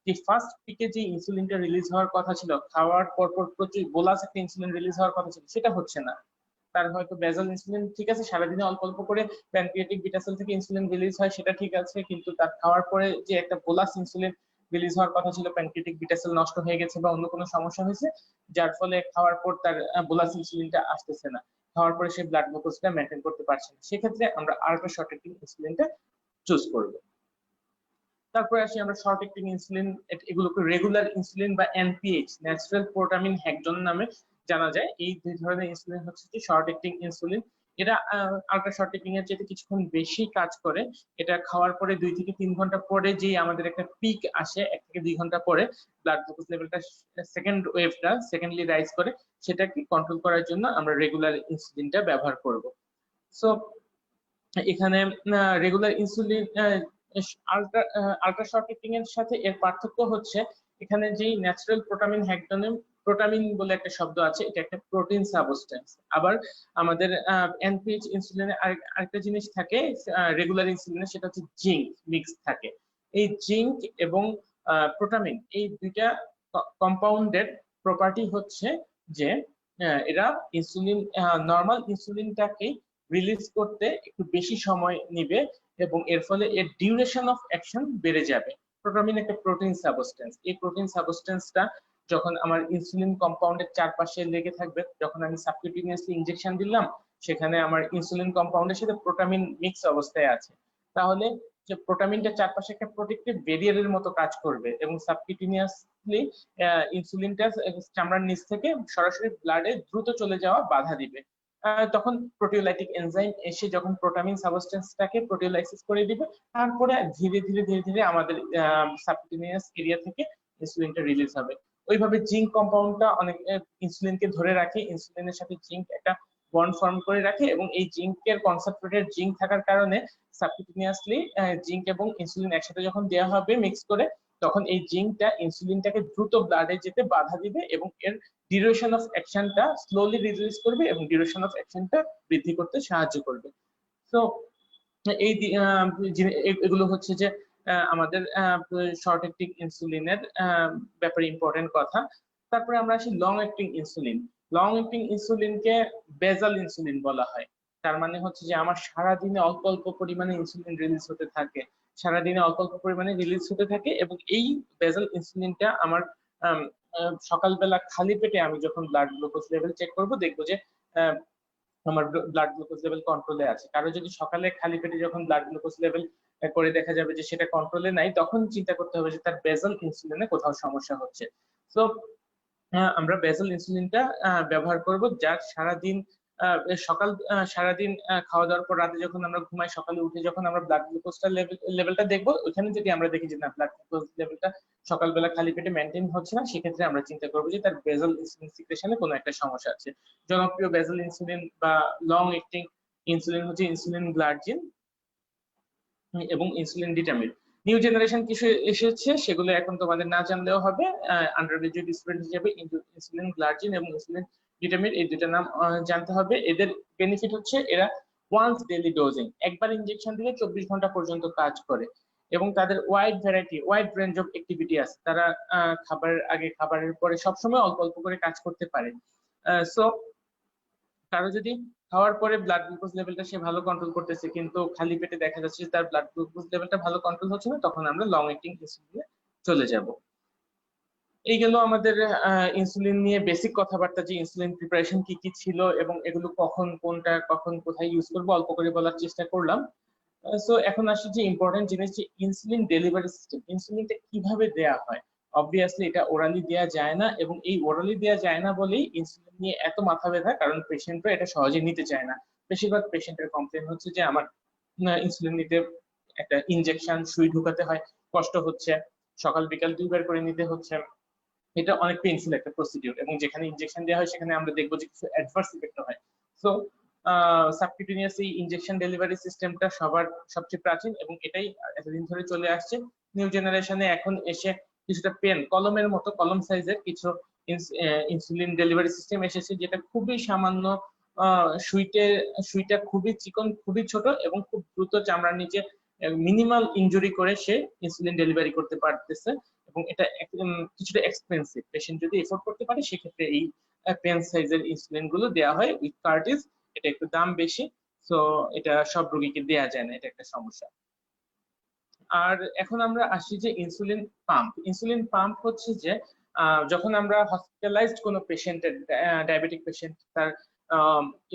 যে ফার্স্ট পিকে যে ইনসুলিনটা রিলিজ হওয়ার কথা ছিল, খাওয়ার পর পর প্রচুর বোলাস একটা ইনসুলিন রিলিজ হওয়ার কথা ছিল, সেটা হচ্ছে না। তার হয়তো বেজাল ইনসুলিন ঠিক আছে, সারাদিনে অল্প অল্প করে প্যানক্রিয়াটিক বিটা সেল থেকে ইনসুলিন রিলিজ হয়, সেটা ঠিক আছে, কিন্তু তার খাওয়ার পরে যে একটা বোলাস ইনসুলিন রিলিজ হওয়ার কথা ছিল, প্যানক্রিয়াটিক বিটা সেল নষ্ট হয়ে গেছে বা অন্য কোনো সমস্যা হয়েছে, যার ফলে খাওয়ার পর তার বোলাস ইনসুলিনটা আসতেছে না, খাওয়ার পরে সে ব্লাড গ্লুকোজটা মেনটেন করতে পারছে না, সেক্ষেত্রে আমরা আল্ট্রা শর্ট অ্যাক্টিং ইনসুলিনটা চুজ করব। তারপরে আসি আমরা শর্ট অ্যাক্টিং ইনসুলিন, এগুলোকে রেগুলার ইনসুলিন বা এনপিএইচ, ন্যাচারাল প্রোটামিন হেক্সন নামে জানা যায়। এই দুই ধরনের ইনসুলিন হচ্ছে যে শর্ট অ্যাক্টিং ইনসুলিন। এরা আল্ট্রা শর্ট অ্যাক্টিং এর চেয়ে কিছুক্ষণ বেশি কাজ করে। এটা খাওয়ার পরে 2 থেকে 3 ঘন্টা পরে যে আমাদের একটা পিক আসে, 1 থেকে 2 ঘন্টা পরে ব্লাড গ্লুকোজ লেভেলটা সেকেন্ড ওয়েভটা সেকেন্ডলি রাইজ করে, সেটাকে কন্ট্রোল করার জন্য আমরা রেগুলার ইনসুলিনটা ব্যবহার করব। সো এখানে regular insulin ultra short acting এর সাথে এর পার্থক্য হচ্ছে এখানে যেই ন্যাচারাল প্রোটামিন হেক্সন, প্রোটামিন বলে একটা শব্দ আছে, এটা একটা প্রোটিন সাবস্টেন্স। আবার আমাদের এনপিএইচ ইনসুলিনে আরেকটা জিনিস থাকে রেগুলার ইনসুলিনে, সেটা হচ্ছে জিঙ্ক মিক্স থাকে। এই জিঙ্ক এবং প্রোটামিন এই দুইটা কম্পাউন্ডের প্রপার্টি হচ্ছে যে এরা ইনসুলিন নর্মাল ইনসুলিনটাকে রিলিজ করতে একটু বেশি সময় নিবে, এবং এর ফলে এর ডিউরেশন অফ অ্যাকশন বেড়ে যাবে। প্রোটামিন একটা প্রোটিন সাবস্টেন্স। এই প্রোটিন সাবস্টেন্সটা যখন আমার ইনসুলিন কম্পাউন্ডের চারপাশে লেগে থাকবে, যখন আমি সাবকিউটেনিয়াসলি ইনজেকশন দিলাম, সেখানে আমার ইনসুলিন কম্পাউন্ডের সাথে প্রোটামিন মিক্স অবস্থায় আছে, তাহলে যে প্রোটামিনটা চারপাশে একটা প্রোটেক্টিভ ব্যারিয়ারের মতো কাজ করবে এবং সাবকিউটেনিয়াসলি ইনসুলিনটা চামড়ার নিচ থেকে সরাসরি ব্লাডে দ্রুত চলে যাওয়া বাধা দিবে। তখন প্রোটিওলাইটিক এনজাইম এসে যখন প্রোটামিন সাবস্টেন্সটাকে প্রোটিওলাইসিস করে দিবে, তারপরে ধীরে ধীরে ধীরে ধীরে আমাদের সাবকিউটেনিয়াস এরিয়া থেকে ইনসুলিনটা রিলিজ হবে। ওইভাবে জিঙ্ক কম্পাউন্ডটা অনেক ইনসুলিনকে ধরে রাখে, ইনসুলিনের সাথে জিঙ্ক একটা বন্ড ফর্ম করে রাখে এবং এই জিঙ্কের কনসেন্ট্রেটেড জিঙ্ক থাকার কারণে সাবকিউটেনিয়াসলি জিঙ্ক এবং ইনসুলিন একসাথে যখন দেওয়া হবে মিক্স করে, তখন এই জিঙ্কটা ইনসুলিনটাকে দ্রুত ব্লাডে যেতে বাধা দিবে এবং এর ডিউরেশন অফ অ্যাকশনটা স্লোলি রিলিজ করবে এবং ডিউরেশন অফ অ্যাকশনটা বৃদ্ধি করতে সাহায্য করবে। তো এই এগুলো হচ্ছে যে আমাদের শর্ট অ্যাক্টিং ইনসুলিনের ব্যাপারে ইম্পর্টেন্ট কথা। তারপরে আমরা আসি long acting insulin. Long acting ইনসুলিনকে বেজাল ইনসুলিন বলা হয়। তার মানে হচ্ছে যে আমার সারাদিনে অল্প অল্প পরিমাণে ইনসুলিন রিলিজ হতে থাকে, সারাদিনে অল্প অল্প পরিমাণে রিলিজ হতে থাকে এবং এই বেজাল ইনসুলিনটা আমার সকালবেলা খালি পেটে আমি যখন ব্লাড গ্লুকোজ লেভেল চেক করব, দেখবো যে আমার ব্লাড গ্লুকোজ লেভেল কন্ট্রোলে আছে। কারো যদি সকালে খালি পেটে যখন ব্লাড গ্লুকোজ লেভেল করে দেখা যাবে যে সেটা কন্ট্রোলে নাই, তখন চিন্তা করতে হবে যে তার বেজাল ইনসুলিনে কোথাও সমস্যা হচ্ছে। তো আমরা বেজাল ইনসুলিনটা ব্যবহার করব, যার সারাদিন সারাদিন খাওয়া দাওয়ার পর রাতে যখন আমরা ঘুমাই, সকালে উঠে যখন আমরা ব্লাড গ্লুকোজটা লেভেলটা দেখবো, ওইখানে যদি আমরা দেখি যে না ব্লাড গ্লুকোজ লেভেলটা সকালবেলা খালি পেটে মেনটেন হচ্ছে না, সেক্ষেত্রে আমরা চিন্তা করবো যে তার বেজাল ইনসুলিন সিক্রেশনে কোনো একটা সমস্যা আছে। জনপ্রিয় বেজাল ইনসুলিন বা লং অ্যাক্টিং ইনসুলিন হচ্ছে ইনসুলিন গ্লার্জিন এবং ইনসুলিন ডিটামিন। নিউ জেনারেশন কিছু এসেছে, সেগুলো এখন তোমাদের না জানলেও হবে। আন্ডার গ্রাজুয়েট স্টুডেন্ট হিসেবে ইনসুলিন গ্লার্জিন এবং ইনসুলিন ডিটামিন এই দুটো নাম জানতে হবে। এদের বেনিফিট হচ্ছে এরা ওয়ান্স ডেইলি ডোজিং, একবার ইনজেকশন দিলে 24 ঘন্টা পর্যন্ত কাজ করে এবং তাদের ওয়াইড রেঞ্জ অফ অ্যাক্টিভিটি আছে। তারা খাবারের আগে খাবারের পরে সবসময় অল্প অল্প করে কাজ করতে পারে। সো কারো যদি খাওয়ার পরে ব্লাড গ্লুকোজ লেভেলটা সে ভালো কন্ট্রোল করতেছে, কিন্তু খালি পেটে দেখা যাচ্ছে তার ব্লাড গ্লুকোজ লেভেলটা ভালো কন্ট্রোল হচ্ছে না, তখন আমরা লং অ্যাক্টিং ইনসুলিনে চলে যাব। এই গেল আমাদের ইনসুলিন নিয়ে বেসিক কথাবার্তা, যে ইনসুলিন প্রিপারেশন কি কি ছিল এবং এগুলো কখন কোনটা কখন কোথায় ইউজ করবো অল্প করে বলার চেষ্টা করলাম। সো এখন আসি যে ইম্পর্টেন্ট জিনিস, যে ইনসুলিন ডেলিভারি সিস্টেম। ইনসুলিনটা কিভাবে দেয়া হয়? অবভিয়াসলি এটা ওরালি দেওয়া যায় না, এবং এই ওরালি দেওয়া যায় না বলেই ইনসুলিন নিয়ে এত মাথা ব্যথা, কারণ পেশেন্টরা এটা সহজে নিতে চায় না। বেশিরভাগ পেশেন্টের কমপ্লেন হচ্ছে যে আমার ইনসুলিন নিতে একটা ইনজেকশন সুই ঢুকাতে হয়, কষ্ট হচ্ছে, সকাল বিকাল 2 বার করে নিতে হচ্ছে, এটা অনেক পেইনফুল একটা প্রসিডিউর, এবং যেখানে ইনজেকশন দেওয়া হয় সেখানে আমরা দেখবো যে কিছু অ্যাডভার্স ইফেক্ট হয়। সো সাবকিউটেনিয়াস এই ইনজেকশন ডেলিভারি সিস্টেমটা সবার সবচেয়ে প্রাচীন এবং এটাই এতদিন ধরে চলে আসছে। নিউ জেনারেশনে এখন এসে কিছুটা পেন কলমের মতো, কলম সাইজের কিছু ইনসুলিন ডেলিভারি সিস্টেম এসেছে, যেটা খুবই সামান্য, সুইটা খুবই চিকন, খুবই ছোট এবং খুব দ্রুত চামড়ার নিচে মিনিমাল ইনজুরি করে সে ইনসুলিন ডেলিভারি করতে পারতেছে। এবং এটা কিছুটা এক্সপেন্সিভ, পেশেন্ট যদি এফোর্ড করতে পারে সেক্ষেত্রে এই পেন সাইজের ইনসুলিন গুলো দেওয়া হয় উইথ কার্টিজ। এটা একটু দাম বেশি, সো এটা সব রোগীকে দেওয়া যায় না, এটা একটা সমস্যা। আর এখন আমরা আসি যে ইনসুলিন পাম্প। ইনসুলিন পাম্প হচ্ছে যে যখন আমরা হসপিটালাইজড কোনো পেশেন্টের, ডায়াবেটিক পেশেন্ট, তার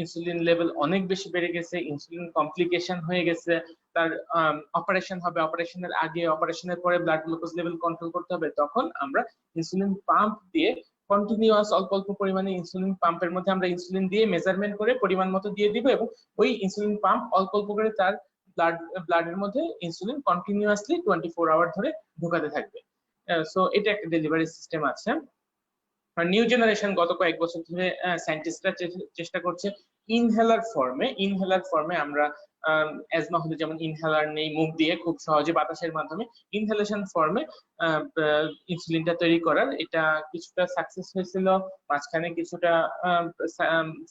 ইনসুলিন লেভেল অনেক বেশি বেড়ে গেছে, ইনসুলিন কমপ্লিকেশন হয়ে গেছে, তার অপারেশন হবে, অপারেশনের আগে অপারেশনের পরে ব্লাড গ্লুকোজ লেভেল কন্ট্রোল করতে হবে, তখন আমরা ইনসুলিন পাম্প দিয়ে কন্টিনিউয়াস অল্প অল্প পরিমাণে ইনসুলিন পাম্পের মধ্যে আমরা ইনসুলিন দিয়ে মেজারমেন্ট করে পরিমাণ মতো দিয়ে দিব, এবং ওই ইনসুলিন পাম্প অল্প অল্প করে তার ব্লাডের মধ্যে ইনসুলিন কন্টিনিউয়াসলি 24 আওয়ার ধরে ঢোকাতে থাকবে। সো এটা একটা ডেলিভারি সিস্টেম আছে। আর নিউ জেনারেশন গত কয়েক বছর ধরে সায়েন্টিস্টরা চেষ্টা করছে ইনহেলার ফর্মে আমরা অ্যাজমা হলে যেমন ইনহেলার নেই, মুখ দিয়ে খুব সহজে বাতাসের মাধ্যমে ইনহেলেশন ফর্মে ইনসুলিনটা তৈরি করার। এটা কিছুটা সাকসেস হয়েছিল, মাঝখানে কিছুটা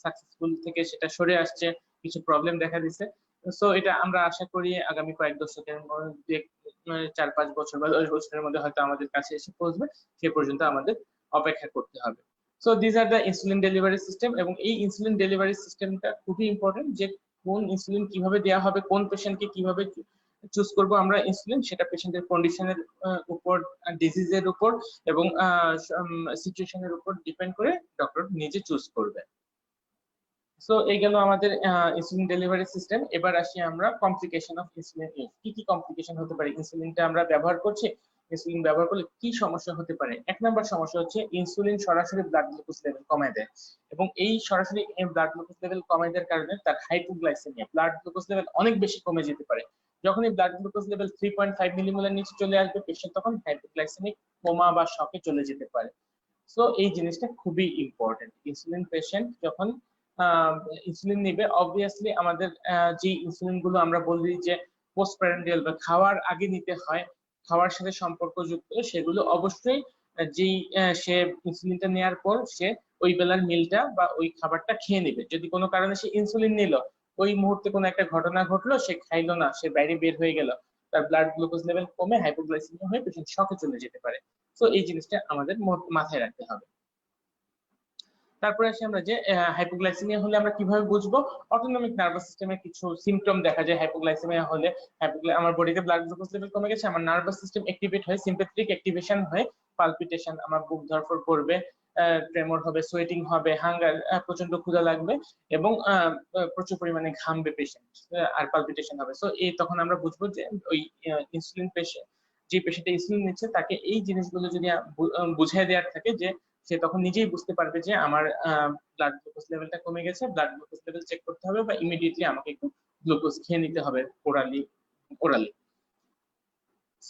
সাকসেসফুল থেকে সেটা সরে আসছে, কিছু প্রবলেম দেখা দিচ্ছে। সো এটা আমরা আশা করি আগামী কয়েক দশকের মধ্যে, 4-5 বছর বা 10 বছরের মধ্যে হয়তো আমাদের কাছে এসে পৌঁছবে, সে পর্যন্ত আমাদের অপেক্ষা করতে হবে। So this are the insulin delivery system. এবং এই ইনসুলিন ডেলিভারি সিস্টেমটা খুবই ইম্পর্টেন্ট, যে কোন ইনসুলিন কিভাবে দেওয়া হবে, কোন পেশেন্টকে কিভাবে চুজ করব আমরা ইনসুলিন, সেটা পেশেন্টের কন্ডিশনের উপর, ডিজিজের উপর এবং সিচুয়েশনের উপর ডিপেন্ড করে ডক্টর নিজে চুজ করবে। সো এই গেল আমাদের ইনসুলিন ডেলিভারি সিস্টেম। এবার আসি আমরা কমপ্লিকেশন অফ ইনসুলিন ইউজ। কি কি কমপ্লিকেশন হতে পারে ইনসুলিনটা আমরা ব্যবহার করছি, ইনসুলিন ব্যবহার করলে কি সমস্যা হতে পারে? এক নম্বর সমস্যা হচ্ছে ইনসুলিন সরাসরি ব্লাড গ্লুকোজ লেভেল কমায় দেয়, এবং এই সরাসরি ব্লাড গ্লুকোজ লেভেল কমায় দেওয়ার কারণে তার হাইপোগ্লাইসেমিয়া, ব্লাড গ্লুকোজ লেভেল অনেক বেশি কমে যেতে পারে। যখন এই ব্লাড গ্লুকোজ লেভেল 3.5 মিলিমোলার নিচে চলে আসবে, পেশেন্ট তখন হাইপোগ্লাইসেমিক কোমা বা শকে চলে যেতে পারে। সো এই জিনিসটা খুবই ইম্পর্টেন্ট। ইনসুলিন পেশেন্ট যখন ইনসুলিন নিবে, অবভিয়াসলি আমাদের যে ইনসুলিন গুলো আমরা বলি যে পোস্টপ্রান্ডিয়াল বা খাওয়ার আগে নিতে হয়, খাওয়ার সাথে সম্পর্কযুক্ত, সেগুলো অবশ্যই যেই সে ইনসুলিনটা নেওয়ার পর সে ওই বেলার মিলটা বা ওই খাবারটা খেয়ে নেবে। যদি কোনো কারণে সে ইনসুলিন নিল, ওই মুহূর্তে কোনো একটা ঘটনা ঘটলো, সে খাইলো না, সে বাইরে বের হয়ে গেল, তার ব্লাড গ্লুকোজ লেভেল কমে হাইপোগ্লাইসেমিয়া হয়ে পেশেন্ট শকে চলে যেতে পারে। তো এই জিনিসটা আমাদের মাথায় রাখতে হবে। তারপরে আসি আমরা যে হাইপোগ্লাইসেমিয়া হলে আমরা কিভাবে বুঝবো। অটোনমিক নার্ভাস সিস্টেমে কিছু সিম্পটম দেখা যায় হাইপোগ্লাইসেমিয়া হলে। আমার বডিতে ব্লাড গ্লুকোজ লেভেল কমে গেছে, আমার নার্ভাস সিস্টেম অ্যাক্টিভেট হয়, সিম্প্যাথেটিক অ্যাক্টিভেশন হয়, পালপিটেশন, আমার বুক ধড়ফড় করবে, ট্রেমর হবে, সোয়েটিং হবে, হাঙ্গার, প্রচন্ড ক্ষুধা লাগবে এবং প্রচুর পরিমাণে ঘামবে পেশেন্ট, আর পালপিটেশন হবে। সো এই তখন আমরা বুঝবো যে ওই ইনসুলিন পেশেন্ট, যে পেশেন্ট ইনসুলিন নিচ্ছে, তাকে এই জিনিসগুলো যদি বুঝিয়ে দেওয়ার থাকে, যে সে তখন নিজেই বুঝতে পারবে যে আমার ব্লাড গ্লুকোজ লেভেলটা কমে গেছে, ব্লাড গ্লুকোজ লেভেল চেক করতে হবে, বা ইমিডিয়েটলি আমাকে একটু গ্লুকোজ খেয়ে নিতে হবে ওরালি।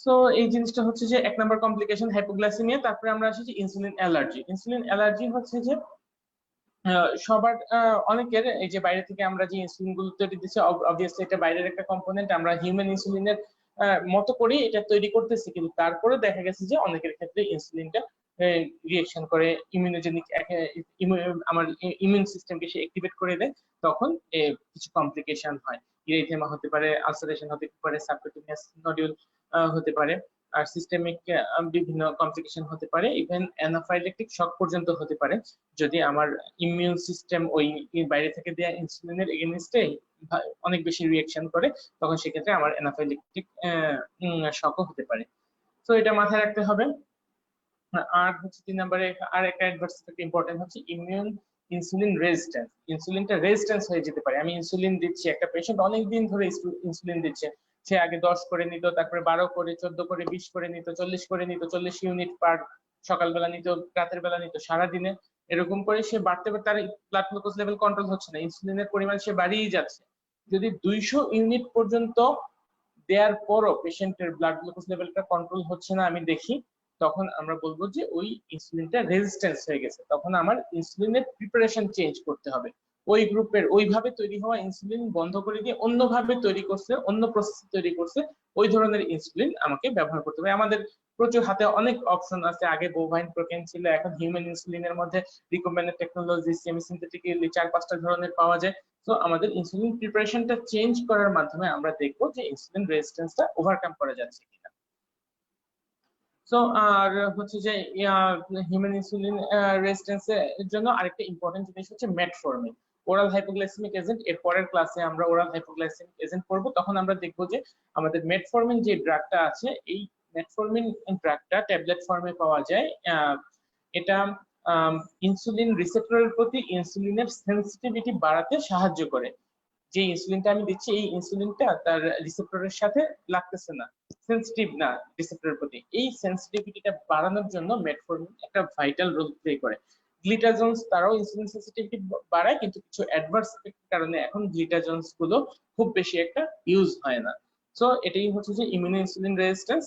সো এই জিনিসটা হচ্ছে যে এক নম্বর কমপ্লিকেশন হাইপোগ্লাইসেমিয়া। তারপরে আমরা আসি যে ইনসুলিন অ্যালার্জি। ইনসুলিন অ্যালার্জি হচ্ছে যে সবার অনেকের এই যে বাইরে থেকে আমরা যে ইনসুলিন গুলো তৈরি দিচ্ছি, অবভিয়াসলি এটা বাইরের একটা কম্পোনেন্ট, আমরা হিউম্যান ইনসুলিনের মতো করে এটা তৈরি করতেছি, কিন্তু তারপরে দেখা গেছে যে অনেকের ক্ষেত্রে ইনসুলিনটা রিয়েকশন করে, ইমিউনোজেনিক, আমার ইমিউন সিস্টেমকে সে অ্যাক্টিভেট করে দেয়, তখন কিছু কমপ্লিকেশন হয়। ইরিথেমা হতে পারে, আলসারেশন হতে পারে, সাবকিউটেনিয়াস নোডিউল হতে পারে, আর সিস্টেমিক বিভিন্ন কমপ্লিকেশন হতে পারে, ইভেন অ্যানাফাইলেকটিক শক পর্যন্ত হতে পারে। যদি আমার ইমিউন সিস্টেম ওই বাইরে থেকে দেওয়া ইনসুলিনের এগেইনস্টে অনেক বেশি রিঅ্যাকশন করে, তখন সেক্ষেত্রে আমার অ্যানাফাইলেকটিক শকও হতে পারে। তো এটা মাথায় রাখতে হবে। আর হচ্ছে 3 নম্বরে আর একটা অ্যাডভার্স ইফেক্ট ইম্পর্টেন্ট হচ্ছে ইমিউন ইনসুলিন রেজিস্ট্যান্স। ইনসুলিনটা রেজিস্ট্যান্স হয়ে যেতে পারে। আমি ইনসুলিন দিচ্ছি, একটা পেশেন্ট অনেক দিন ধরে ইনসুলিন দিচ্ছে, সে আগে 10 করে নিত, তারপরে 12 করে, 14 করে, 20 করে নিত, 40 করে নিত, 40 ইউনিট পার সকালবেলা নিত, রাতের বেলা নিত, সারাদিনে এরকম করে সে বাড়তে বাড়তে তার ব্লাড গ্লুকোজ লেভেল কন্ট্রোল হচ্ছে না, ইনসুলিনের পরিমাণ সে বাড়িয়েই যাচ্ছে। যদি 200 ইউনিট পর্যন্ত দেওয়ার পরও পেশেন্টের ব্লাড গ্লুকোজ লেভেলটা কন্ট্রোল হচ্ছে না আমি দেখি, তখন আমরা বলবো যে ওই ইনসুলিনটা রেজিস্ট্যান্স হয়ে গেছে, তখন আমার ইনসুলিনের প্রিপারেশন চেঞ্জ করতে হবে। ওই গ্রুপের ওইভাবে তৈরি হওয়া ইনসুলিন বন্ধ করে দিয়ে অন্যভাবে তৈরি করছে, অন্য প্রসেস তৈরি করছে, ওই ধরনের ইনসুলিন আমাকে ব্যবহার করতে হবে। আমাদের প্রচুর হাতে অনেক অপশন আছে, আগে বোভাইন প্রোটিন ছিল, এখন হিউম্যান ইনসুলিনের মধ্যে রিকম্বাইন্যান্ট টেকনোলজি, সেমি সিনথেটিক্যালি 4-5টা ধরনের পাওয়া যায়। তো আমাদের ইনসুলিন প্রিপারেশনটা চেঞ্জ করার মাধ্যমে আমরা দেখবো যে ইনসুলিন রেজিস্ট্যান্সটা ওভারকাম করা যাচ্ছে কিনা। সো আর হচ্ছে যে হিউম্যান ইনসুলিন রেজিস্ট্যান্স এর জন্য আরেকটা ইম্পর্টেন্ট জিনিস হচ্ছে মেটফর্মিন, ওরাল হাইপোগ্লাইসেমিক এজেন্ট। এর পরের ক্লাসে আমরা ওরাল হাইপোগ্লাইসেমিক এজেন্ট পড়বো, তখন আমরা দেখবো যে আমাদের মেটফর্মিন যে ড্রাগটা আছে, এই মেটফর্মিন ড্রাগটা ট্যাবলেট ফর্মে পাওয়া যায়। এটা ইনসুলিন রিসেপ্টরের প্রতি ইনসুলিনের সেন্সিটিভিটি বাড়াতে সাহায্য করে। যে ইনসুলিনটা আমি দিচ্ছি, এই ইনসুলিনটা তার রিসেপ্টরের সাথে লাগতেছে না, সেন্সিটিভ না রিসেপ্টরের প্রতি, এই সেন্সিটিভিটিটা বাড়ানোর জন্য মেটফর্মিন একটা ভাইটাল রোল প্লে করে। গ্লিটাজন্স তারাও ইনসুলিন সেন্সিটিভিটি বাড়ায়, কিন্তু কিছু অ্যাডভার্স এফেক্টের কারণে এখন গ্লিটাজন্স গুলো খুব বেশি একটা ইউজ হয় না। সো এটাই হচ্ছে যে ইমিউনো ইনসুলিন রেজিস্ট্যান্স।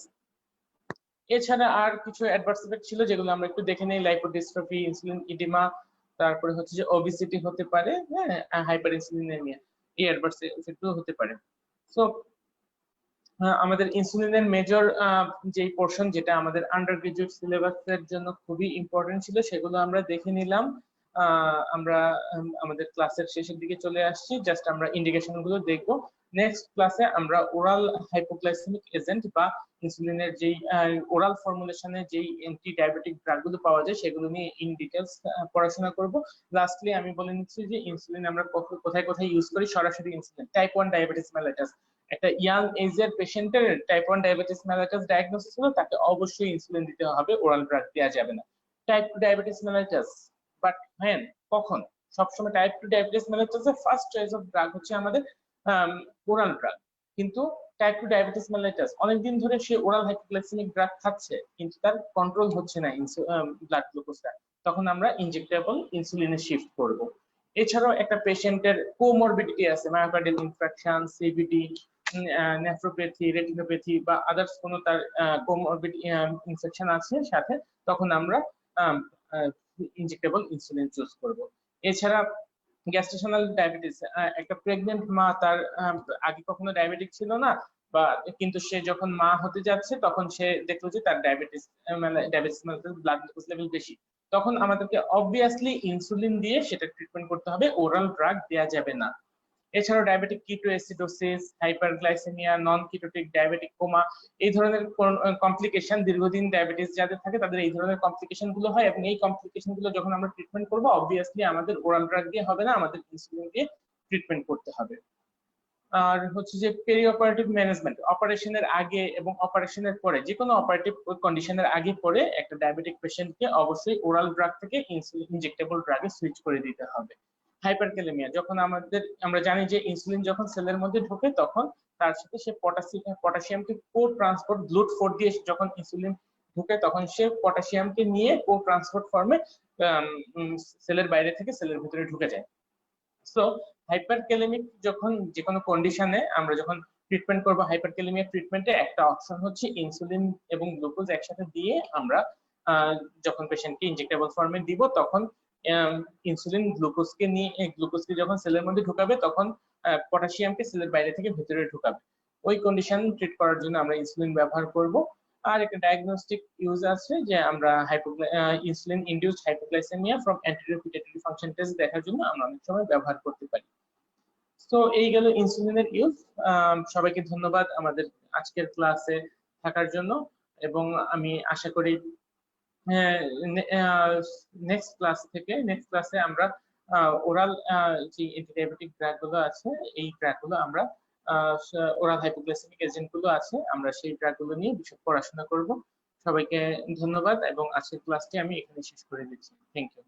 এছাড়া আর কিছু অ্যাডভার্স এফেক্ট ছিল যেগুলো আমরা একটু দেখে নেই, লাইপোডিস্ট্রফি, ইনসুলিন ইডিমা, তারপরে হচ্ছে যে ওবেসিটি হতে পারে, হ্যাঁ, হাইপার ইনসুলিনেমিয়া, এই অ্যাডভার্স এফেক্টও হতে পারে। সো আমাদের ইনসুলিনের মেজর যে পোর্শন, যেটা আমাদের আন্ডার গ্রাজুয়েট সিলেবাসের জন্য খুবই ইম্পর্টেন্ট ছিল, সেগুলো আমরা দেখে নিলাম। আমরা আমাদের ক্লাসের শেষের দিকে চলে আসছি, জাস্ট আমরা ইন্ডিকেশন গুলো দেখবো। নেক্সট ক্লাসে আমরা ওরাল হাইপোগ্লাইসেমিক এজেন্ট বা ইনসুলিনের যেই ওরাল ফর্মুলেশনে যেই অ্যান্টি ডায়াবেটিক ড্রাগ গুলো পাওয়া যায়, সেগুলো নিয়ে ইন ডিটেলস পড়াশোনা করব। লাস্টলি আমি বলে নিচ্ছি যে ইনসুলিন আমরা কোথায় কোথায় ইউজ করি। সরাসরি ইনসুলিন টাইপ 1 ডায়াবেটিস মেলাইটাস, একটা ইয়াং এজের পেশেন্টের টাইপ 1 ডায়াবেটিস মেলাইটাস ডায়াগনোসিস হলো, তাকে অবশ্যই ইনসুলিন দিতে হবে, ওরাল ড্রাগ দেওয়া যাবে না। টাইপ 2 ডায়াবেটিস মেলাইটাস, বাট হ্যাঁ কখন? সবসময় টাইপ 2 ডায়াবেটিস মেলাইটাসের ফার্স্ট চয়েস অফ ড্রাগ হচ্ছে আমাদের ওরাল ড্রাগ। কিন্তু টাইপ 2 ডায়াবেটিস মেলাইটাস অনেকদিন ধরে সে ওরাল হাইপোগ্লাইসেমিক ড্রাগ খাচ্ছে, কিন্তু তার কন্ট্রোল হচ্ছে না ব্লাড গ্লুকোজটা, তখন আমরা ইনজেক্টেবল ইনসুলিনে শিফট করব। এছাড়াও একটা পেশেন্টের কোমরবিডিটি আছে, myocardial infraction, CVD, nephropathy, retinopathy বা আদার্স কোনো তার কোমরবিড ইনফেকশন আছে সাথে, তখন আমরা ইনজেক্টেবল ইনসুলিন চুজ করব। এছাড়া গ্যাস্ট্রেশনাল ডায়াবেটিস, একটা প্রেগনেন্ট মা, তার আগে কখনো ডায়াবেটিক ছিল না, বা কিন্তু সে যখন মা হতে যাচ্ছে তখন সে দেখলো যে তার ডায়াবেটিস ব্লাড গ্লুকোজ লেভেল বেশি, তখন আমাদেরকে অবভিয়াসলি ইনসুলিন দিয়ে সেটা ট্রিটমেন্ট করতে হবে, ওরাল ড্রাগ দেওয়া যাবে না। এছাড়াও ডায়াবেটিক কিটোএসিডোসিস, হাইপারগ্লাইসেমিয়া, নন কিটোটিক ডায়াবেটিক কোমা, এই ধরনের কমপ্লিকেশন, দীর্ঘদিন ডায়াবেটিস যাদের থাকে তাদের এই ধরনের কমপ্লিকেশন গুলো হয়, এবং এই কমপ্লিকেশন গুলো যখন আমরা ট্রিটমেন্ট করবো অবভিয়াসলি আমাদের ওরাল ড্রাগ দিয়ে হবে না, আমাদের ইনসুলিন দিয়ে ট্রিটমেন্ট করতে হবে। আর হচ্ছে যে পেরি অপারেটিভ ম্যানেজমেন্ট, অপারেশনের আগে এবং অপারেশনের পরে, যে কোনো অপারেটিভ কন্ডিশনের আগে পরে একটা ডায়াবেটিক পেশেন্টকে অবশ্যই ওরাল ড্রাগ থেকে ইনজেক্টেবল ড্রাগে সুইচ করে দিতে হবে। হাইপারক্যালেমিয়া, যখন আমরা জানি যে ইনসুলিন যখন সেলের মধ্যে ঢোকে তখন তার সাথে সে পটাশিয়ামকে কো ট্রান্সপোর্ট গ্লুট4 দিয়ে যখন ইনসুলিন ঢোকে তখন সে পটাশিয়ামকে নিয়ে কো ট্রান্সপোর্ট ফর্মে সেলের বাইরে থেকে সেলের ভিতরে ঢুকে যায়। সো হাইপারক্যালেমিক যখন যে কোনো কন্ডিশনে আমরা যখন ট্রিটমেন্ট করবো, হাইপারক্যালেমিয়া ট্রিটমেন্টে একটা অপশন হচ্ছে ইনসুলিন এবং গ্লুকোজ একসাথে দিয়ে আমরা যখন পেশেন্টকে ইনজেক্টেবল ফর্মে দিব, তখন ইনসুলিন গ্লুকোজকে যখন সেলের মধ্যে ঢুকাবে তখন পটাশিয়ামকে সেলের বাইরে থেকে ভেতরে ঢুকাবে। ওই কন্ডিশন ট্রিট করার জন্য আমরা ইনসুলিন ব্যবহার করব। আর একটা ডায়াগনস্টিক ইউজ আছে যে আমরা insulin induced hypoglycaemia from anterior pituitary function test দেখার জন্য আমরা অনেক সময় ব্যবহার করতে পারি। তো এই গেল ইনসুলিনের ইউজ। সবাইকে ধন্যবাদ আমাদের আজকের ক্লাসে থাকার জন্য, এবং আমি আশা করি নেক্সট ক্লাসে আমরা ওরাল যে অ্যান্টিডায়াবেটিক ড্রাগ গুলো আছে, এই ড্রাগ গুলো আমরা ওরাল হাইপোগ্লাইসেমিক এজেন্ট গুলো আছে, আমরা সেই ড্রাগ গুলো নিয়ে বিশদ পড়াশোনা করব। সবাইকে ধন্যবাদ, এবং আজকের ক্লাসটি আমি এখানে শেষ করে দিচ্ছি। Thank you.